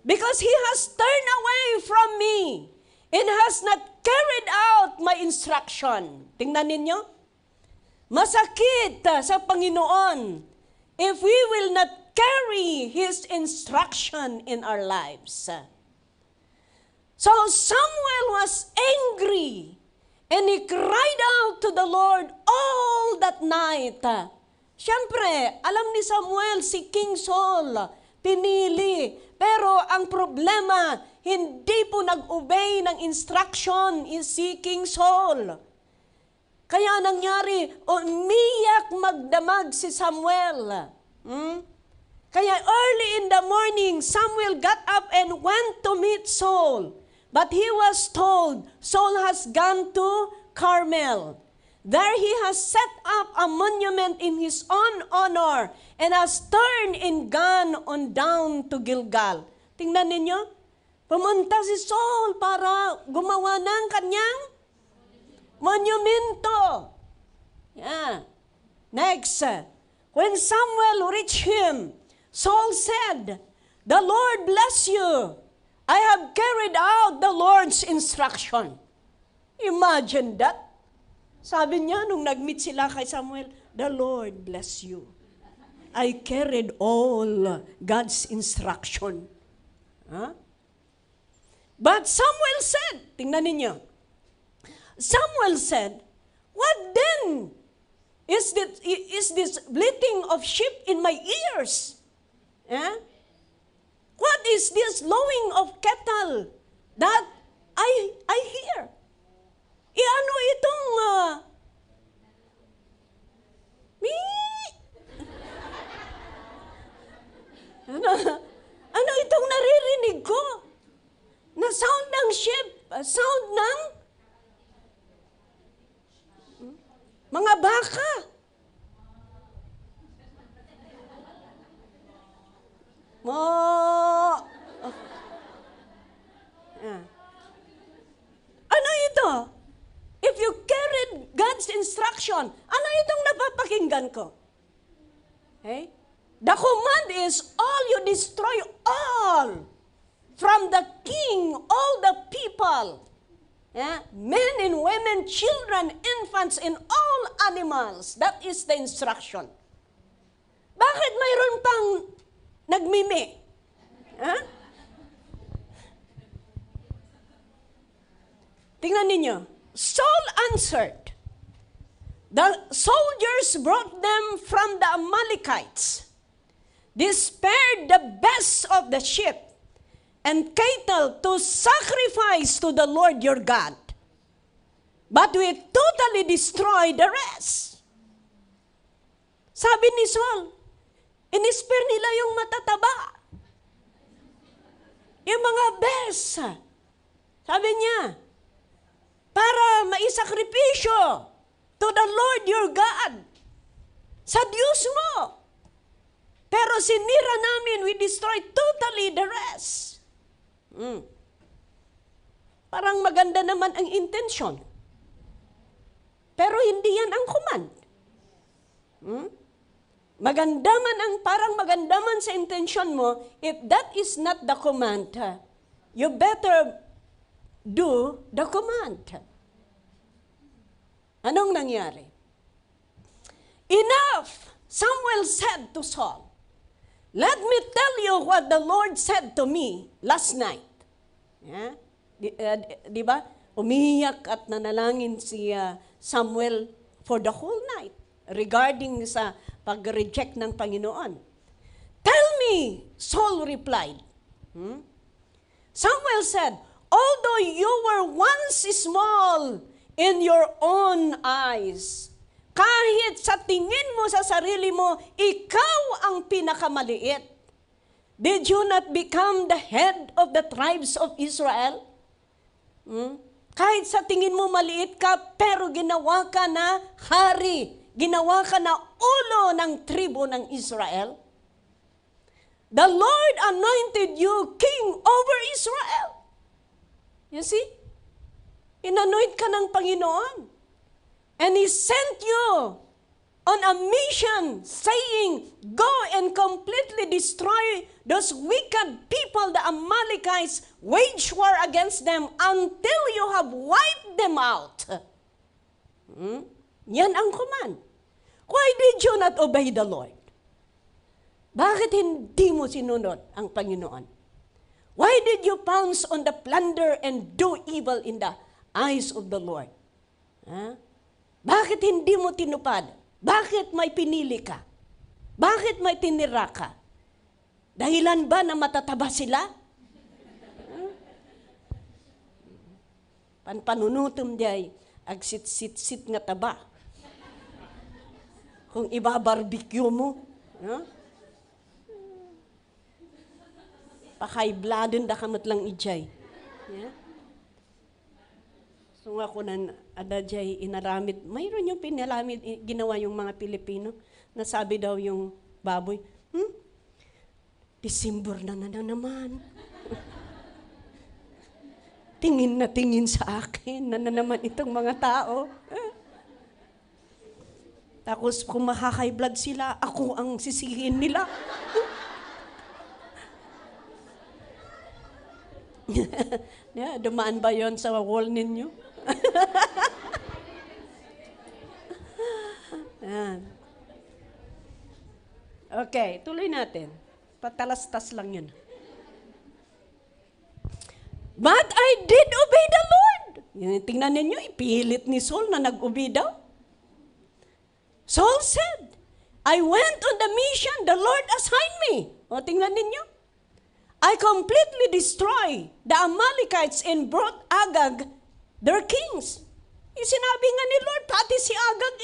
Because he has turned away from me and has not carried out my instruction. Tingnan ninyo. Masakit sa Panginoon if we will not carry His instruction in our lives. So Samuel was angry and he cried out to the Lord all that night. Siyempre, alam ni Samuel si King Saul, pinili. Pero ang problema, hindi po nag-obey ng instruction si King Saul. Kaya nangyari, umiyak magdamag si Samuel. Kaya early in the morning, Samuel got up and went to meet Saul. But he was told, Saul has gone to Carmel. There he has set up a monument in his own honor and has turned and gone on down to Gilgal. Tingnan ninyo, pumunta si Saul para gumawa ng kanyang monumento. Yeah. Next, when Samuel reached him, Saul said, "The Lord bless you. I have carried out the Lord's instruction." Imagine that. Sabi niya, nung nag-meet sila kay Samuel, "The Lord bless you. I carried all God's instruction." But Samuel said, tingnan ninyo, Samuel said, "What then is this bleating of sheep in my ears? What is this lowing of cattle that I hear? Ano itong ano itong naririnig ko? Mga baka. Mo. Ano ito? If you carried God's instruction, ano itong napapakinggan ko? Okay? The command is all you destroy all. From the king, all the people. Men and women, children, infants, and all animals. That is the instruction. Bakit mayroon pang nagmimi? Tingnan ninyo. Saul answered. The soldiers brought them from the Amalekites. They spared the best of the sheep and cattle to sacrifice to the Lord your God. But we totally destroyed the rest. Sabi ni Saul, inispire nila yung matataba. Yung mga best. Sabi niya, para maisakripisyo to the Lord your God. Sa Diyos mo. Pero sinira namin, we destroyed totally the rest. Parang maganda naman ang intention. Pero hindi yan ang command. Parang maganda man sa intention mo, if that is not the command, you better do the command. Anong nangyari? Enough! Samuel said to Saul, let me tell you what the Lord said to me last night. Di ba? Umiyak at nanalangin si Samuel for the whole night regarding sa pag-reject ng Panginoon. Tell me, Saul replied. Samuel said, although you were once small in your own eyes, kahit sa tingin mo sa sarili mo, ikaw ang pinakamaliit. Did you not become the head of the tribes of Israel? Kahit sa tingin mo maliit ka, pero ginawa ka na hari. Ginawa ka na ulo ng tribo ng Israel. The Lord anointed you king over Israel. You see? Inanoint ka ng Panginoon. And He sent you on a mission saying, go and completely destroy those wicked people, the Amalekites, wage war against them until you have wiped them out. Yan ang command. Why did you not obey the Lord? Bakit hindi mo sinunod ang Panginoon? Why did you pounce on the plunder and do evil in the eyes of the Lord? Bakit hindi mo tinupad? Bakit may pinili ka? Bakit may tinira ka? Dahilan ba na matataba sila? Panunutom jay, agsit-sit-sit nga taba. Kung iba-barbecue mo, pakay-bladen da kamot lang ijay. So nga ko na adajay inaramid, mayroon yung pinalamid, ginawa yung mga Pilipino, nasabi daw yung baboy, December na naman. Tingin na tingin sa akin na naman itong mga tao. Tapos kung makaka-high blood sila, ako ang sisihin nila. Dumaan ba yon sa wall ninyo? Okay, tuloy natin. Patalastas lang yun. But I did obey the Lord. Tingnan ninyo, ipilit ni Saul na nag-obey daw. Saul said, I went on the mission the Lord assigned me. O, tingnan ninyo. I completely destroyed the Amalekites and brought Agag, their kings. Sinabi nga ni Lord, pati si Agag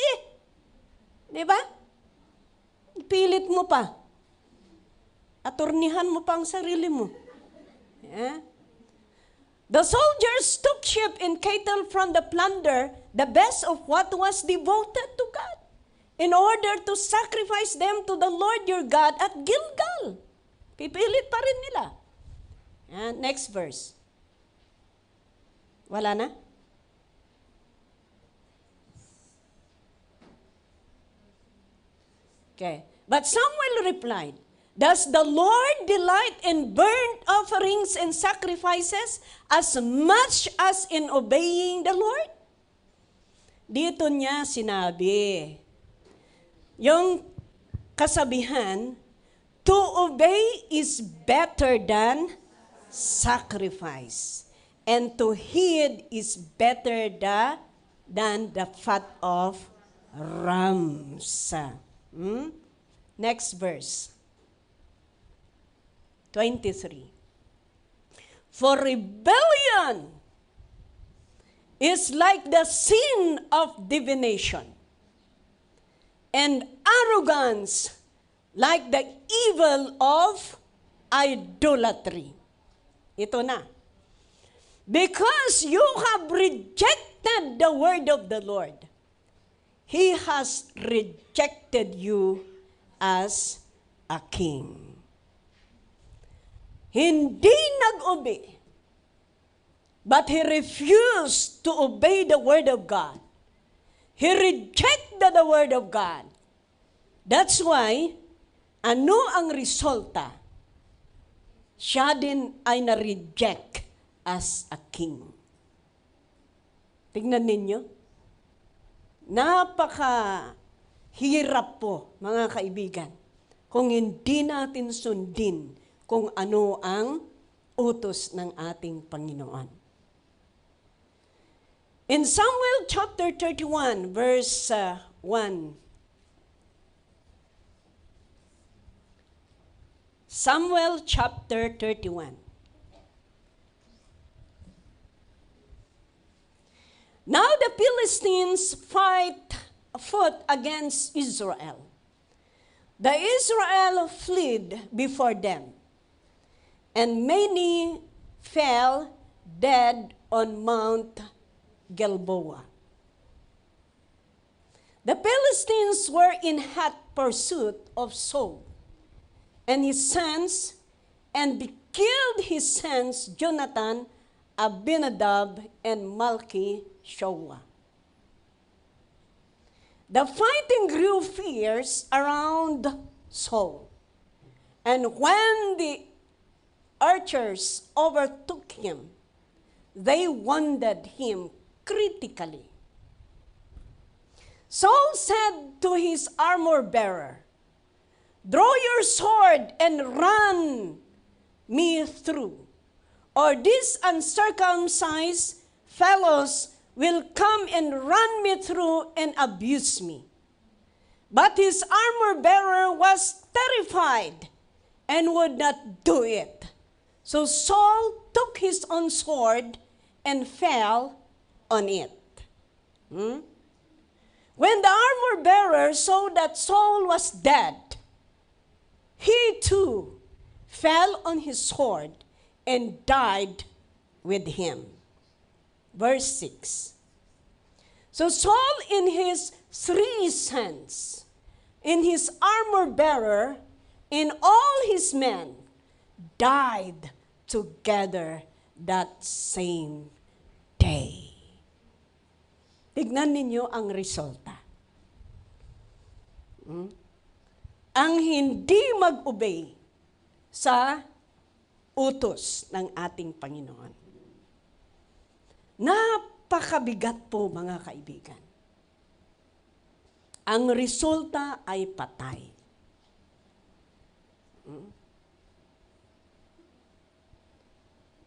Di ba? Ipilit mo pa. Aturnihan mo pa ang sarili mo. The soldiers took sheep and cattle from the plunder, the best of what was devoted to God, in order to sacrifice them to the Lord your God at Gilgal. Pipilit pa rin nila. Next verse. Wala na? Okay. But Samuel replied, does the Lord delight in burnt offerings and sacrifices as much as in obeying the Lord? Dito niya sinabi, yung kasabihan, to obey is better than sacrifice, and to heed is better than the fat of rams. Next verse. 23. For rebellion is like the sin of divination, and arrogance like the evil of idolatry. Ito na. Because you have rejected the word of the Lord, He has rejected you as a king. Hindi nag-obey, but he refused to obey the word of God. He rejected the word of God. That's why, ano ang resulta? Siya din ay na-reject as a king. Tingnan ninyo. Napakahirap po, mga kaibigan, kung hindi natin sundin kung ano ang utos ng ating Panginoon. In Samuel chapter 31, verse 1, Samuel chapter 31. Now the Philistines fought against Israel. The Israel fled before them, and many fell dead on Mount Gilboa. The Philistines were in hot pursuit of Saul and his sons, and killed his sons Jonathan, Abinadab, and Malchi-Shua. The fighting grew fierce around Saul, and when the archers overtook him, they wounded him critically. Saul said to his armor-bearer, "Draw your sword and run me through, or these uncircumcised fellows will come and run me through and abuse me." But his armor-bearer was terrified and would not do it. So Saul took his own sword and fell on it. When the armor-bearer saw that Saul was dead, he too fell on his sword and died with him. Verse 6. So Saul and his 3 sons, and his armor-bearer, and all his men died together that same day. Tignan ninyo ang resulta. Ang hindi mag-obey sa utos ng ating Panginoon. Napakabigat po, mga kaibigan. Ang resulta ay patay.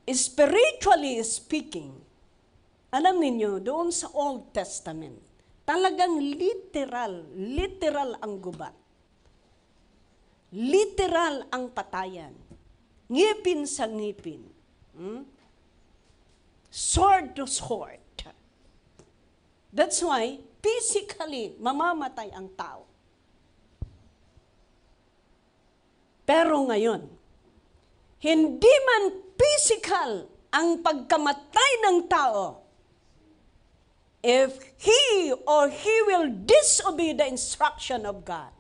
Spiritually speaking, alam ninyo, doon sa Old Testament, talagang literal ang gubat. Literal ang patayan. Ngipin sa ngipin. Sword to sword. That's why, physically, mamamatay ang tao. Pero ngayon, hindi man physical ang pagkamatay ng tao, if he or he will disobey the instruction of God.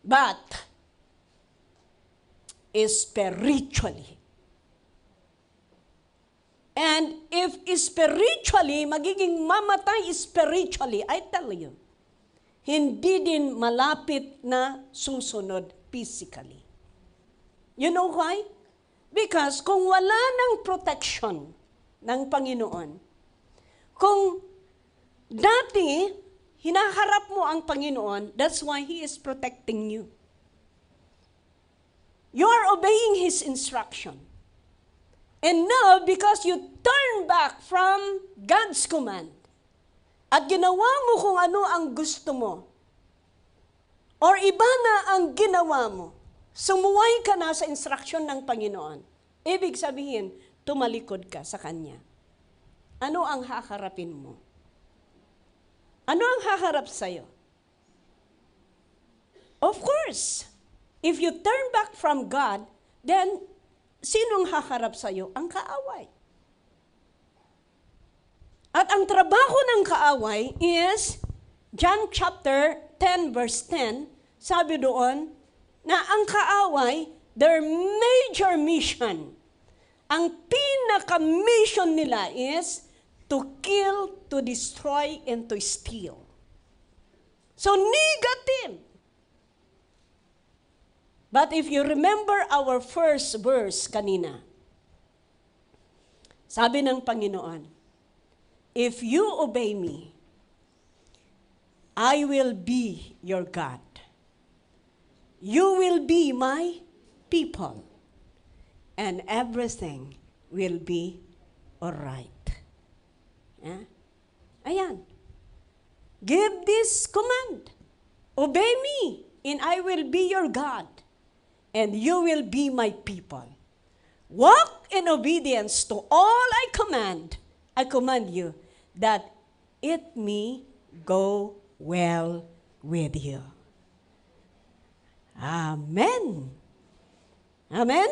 But spiritually. And if spiritually, magiging mamatay spiritually, I tell you, hindi din malapit na susunod physically. You know why? Because kung wala ng protection ng Panginoon, kung dati hinaharap mo ang Panginoon, that's why He is protecting you. You are obeying His instruction. And now, because you turn back from God's command, at ginawa mo kung ano ang gusto mo, or iba na ang ginawa mo, sumuway ka na sa instruction ng Panginoon, ibig sabihin, tumalikod ka sa Kanya. Ano ang haharapin mo? Ano ang haharap sa'yo? Of course, if you turn back from God, then sinong haharap sa'yo? Ang kaaway. At ang trabaho ng kaaway is, John chapter 10 verse 10, sabi doon, na ang kaaway, their major mission, ang pinaka-mission nila is to kill, to destroy, and to steal. So negative. But if you remember our first verse kanina, sabi ng Panginoon, if you obey me, I will be your God. You will be my people. And everything will be all right. Ayan. Give this command. Obey me, and I will be your God. And you will be my people. Walk in obedience to all I command you, that it may go well with you. Amen. Amen?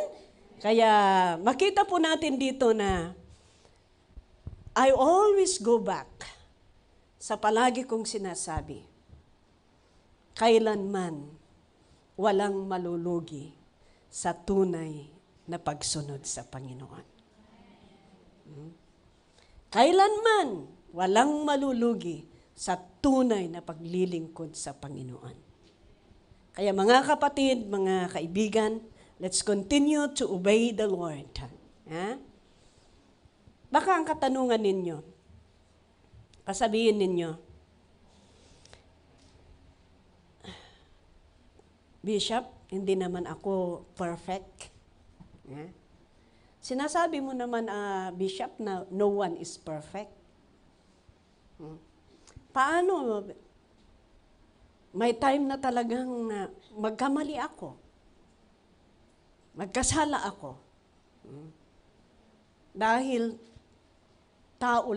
Kaya makita po natin dito na I always go back sa palagi kong sinasabi, kailanman walang malulugi sa tunay na pagsunod sa Panginoon. Kailanman walang malulugi sa tunay na paglilingkod sa Panginoon. Kaya mga kapatid, mga kaibigan, let's continue to obey the Lord. Baka ang katanungan ninyo, kasabihin ninyo, Bishop, hindi naman ako perfect. Sinasabi mo naman, Bishop, na no one is perfect. Paano? May time na talagang magkamali ako. Magkasala ako. Dahil tao,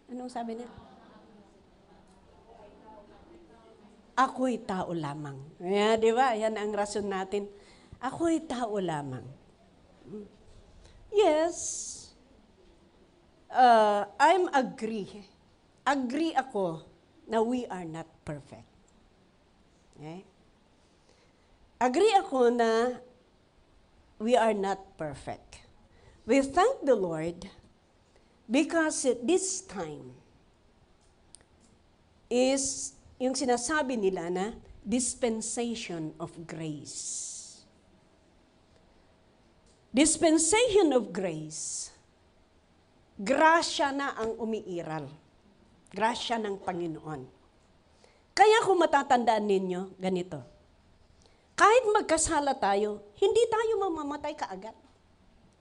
anong sabi niya? Ako'y tao lamang. Di ba? Yan ang rason natin. Ako'y tao lamang. Yes, I'm agree. Agree ako na we are not perfect. Okay? Agree ako na we are not perfect. We thank the Lord because at this time is yung sinasabi nila na dispensation of grace. Dispensation of grace, grasya na ang umiiral. Grasya ng Panginoon. Kaya kung matatandaan ninyo, ganito. Kahit magkasala tayo, hindi tayo mamamatay kaagad.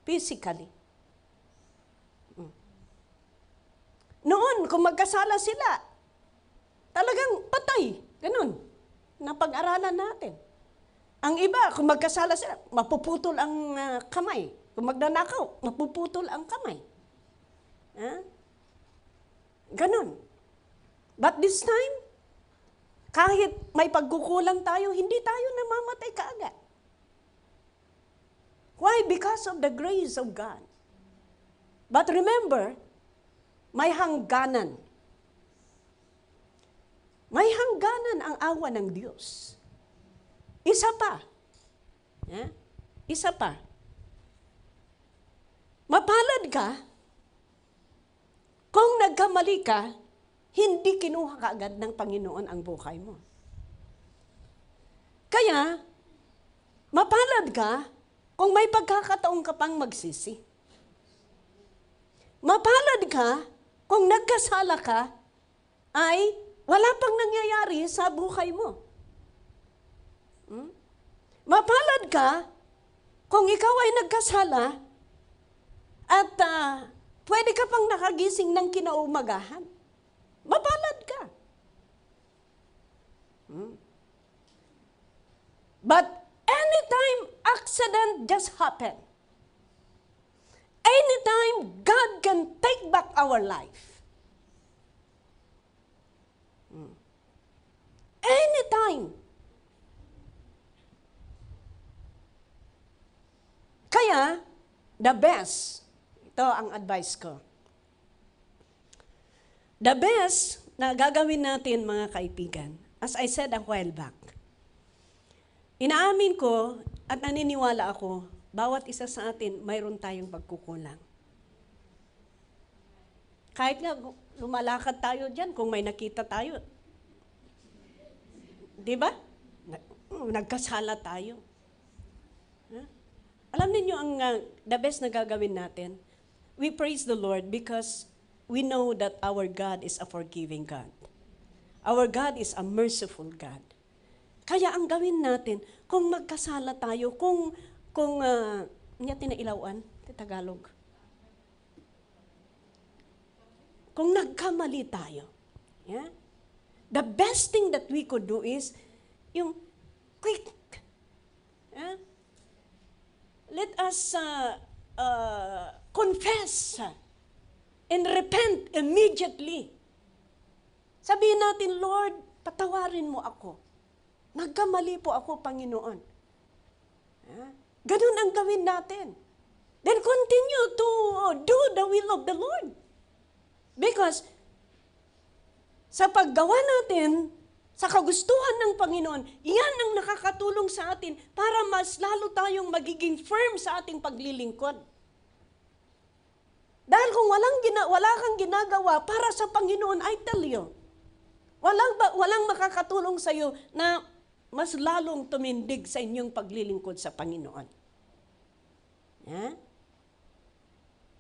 Physically. Noon, kung magkasala sila, talagang patay. Ganun. Napag-aralan natin. Ang iba, kung magkasala sila, mapuputol ang kamay. Kung magnanakaw, mapuputol ang kamay. Ganun. But this time, kahit may pagkukulang tayo, hindi tayo namamatay kaagad. Why? Because of the grace of God. But remember, may hangganan. May hangganan ang awa ng Diyos. Isa pa. Isa pa. Mapalad ka kung nagkamali ka, hindi kinuha kaagad ng Panginoon ang buhay mo. Kaya, mapalad ka kung may pagkakataon ka pang magsisi. Mapalad ka kung nagkasala ka ay wala pang nangyayari sa buhay mo. Mapalad ka kung ikaw ay nagkasala at pwede ka pang nakagising ng kinaumagahan. Mapalad ka. But anytime accident just happen, anytime God can take back our life, anytime. Kaya, the best, ito ang advice ko. The best na gagawin natin, mga kaibigan, as I said a while back, inaamin ko at naniniwala ako, bawat isa sa atin, mayroon tayong pagkukulang. Kahit nga lumalakad tayo dyan, kung may nakita tayo, di ba? Nagkasala tayo. Alam niyo ang the best na gagawin natin? We praise the Lord because we know that our God is a forgiving God. Our God is a merciful God. Kaya ang gawin natin, kung magkasala tayo, kung niya tinailawan, Tagalog. Kung nagkamali tayo, yeah? The best thing that we could do is, yung quick, yeah? Let us confess and repent immediately. Sabihin natin, Lord, patawarin mo ako. Nagkamali po ako, Panginoon. Ganun ang gawin natin. Then continue to do the will of the Lord. Because sa paggawa natin, sa kagustuhan ng Panginoon, yan ang nakakatulong sa atin para mas lalo tayong magiging firm sa ating paglilingkod. Dahil kung wala kang ginagawa para sa Panginoon, I tell you, walang makakatulong sa iyo na mas lalong tumindig sa inyong paglilingkod sa Panginoon.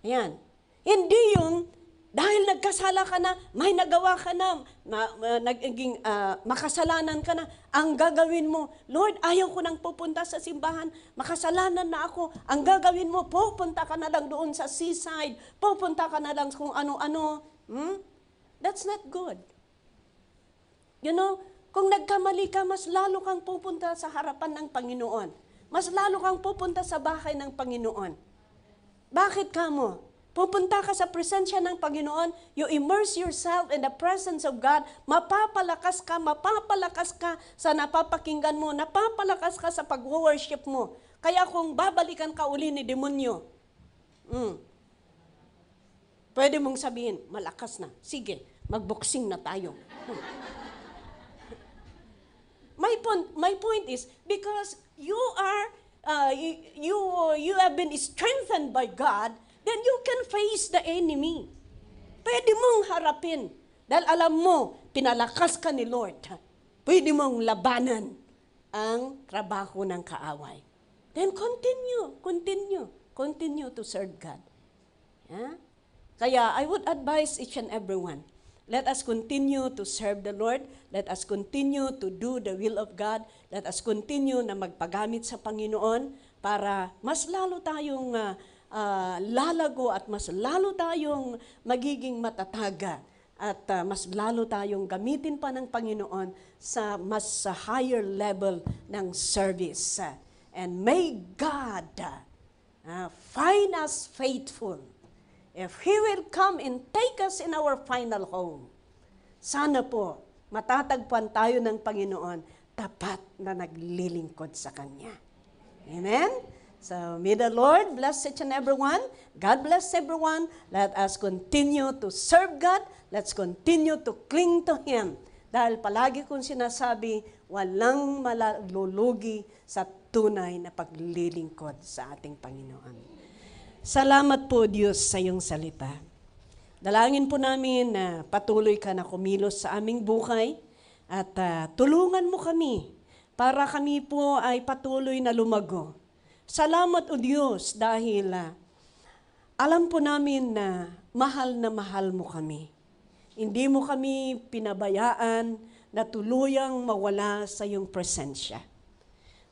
Ayan. Hindi yung dahil nagkasala ka na, may nagawa ka na, naging makasalanan ka na, ang gagawin mo, Lord, ayaw ko nang pupunta sa simbahan, makasalanan na ako, ang gagawin mo, pupunta ka na lang doon sa seaside, pupunta ka na lang kung ano-ano. That's not good. You know, kung nagkamali ka, mas lalo kang pupunta sa harapan ng Panginoon. Mas lalo kang pupunta sa bahay ng Panginoon. Bakit ka mo? Pupunta ka sa presensya ng Panginoon, you immerse yourself in the presence of God, mapapalakas ka sa napapakinggan mo, napapalakas ka sa pag-worship mo. Kaya kung babalikan ka uli ni demonyo, pwede mong sabihin, malakas na, sige, magboksing na tayo. My point is, because you have been strengthened by God, then you can face the enemy. Pwede mong harapin. Dahil alam mo, pinalakas ka ni Lord. Pwede mong labanan ang trabaho ng kaaway. Then continue to serve God. Yeah? Kaya I would advise each and everyone, let us continue to serve the Lord. Let us continue to do the will of God. Let us continue na magpagamit sa Panginoon para mas lalo tayong lalago at mas lalo tayong magiging matataga at mas lalo tayong gamitin pa ng Panginoon sa mas higher level ng service. And may God find us faithful. If He will come and take us in our final home, sana po matatagpuan tayo ng Panginoon tapat na naglilingkod sa Kanya. Amen? So may the Lord bless each and everyone. God bless everyone. Let us continue to serve God. Let's continue to cling to Him. Dahil palagi kong sinasabi, walang malulugi sa tunay na paglilingkod sa ating Panginoon. Salamat po, Diyos, sa iyong salita. Dalangin po namin na patuloy ka na kumilos sa aming buhay at tulungan mo kami para kami po ay patuloy na lumago. Salamat, O Diyos, dahil alam po namin na mahal mo kami. Hindi mo kami pinabayaan na tuluyang mawala sa iyong presensya.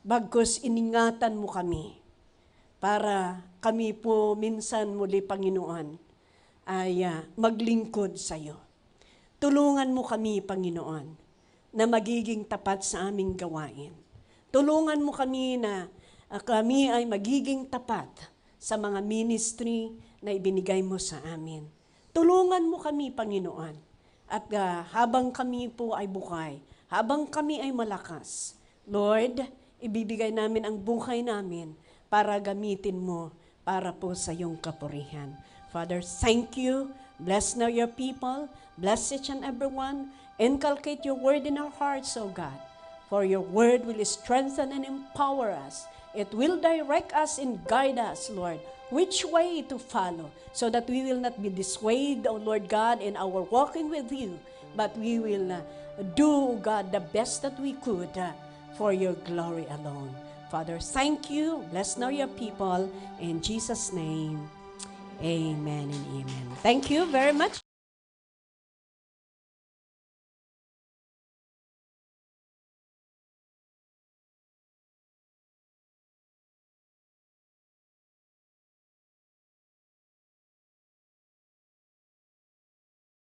Bagkus iningatan mo kami para kami po minsan muli, Panginoon, ay maglingkod sa iyo. Tulungan mo kami, Panginoon, na magiging tapat sa aming gawain. Tulungan mo kami na kami ay magiging tapat sa mga ministry na ibinigay mo sa amin. Tulungan mo kami, Panginoon. At habang kami po ay buhay, habang kami ay malakas, Lord, ibibigay namin ang buhay namin para gamitin mo para po sa iyong kapurihan. Father, thank you. Bless now your people. Bless each and everyone. Inculcate your word in our hearts, O God. For your word will strengthen and empower us. It will direct us and guide us, Lord, which way to follow, so that we will not be dissuaded, O Lord God, in our walking with you, but we will do, God, the best that we could for your glory alone. Father, thank you. Bless now your people. In Jesus' name, amen and amen. Thank you very much.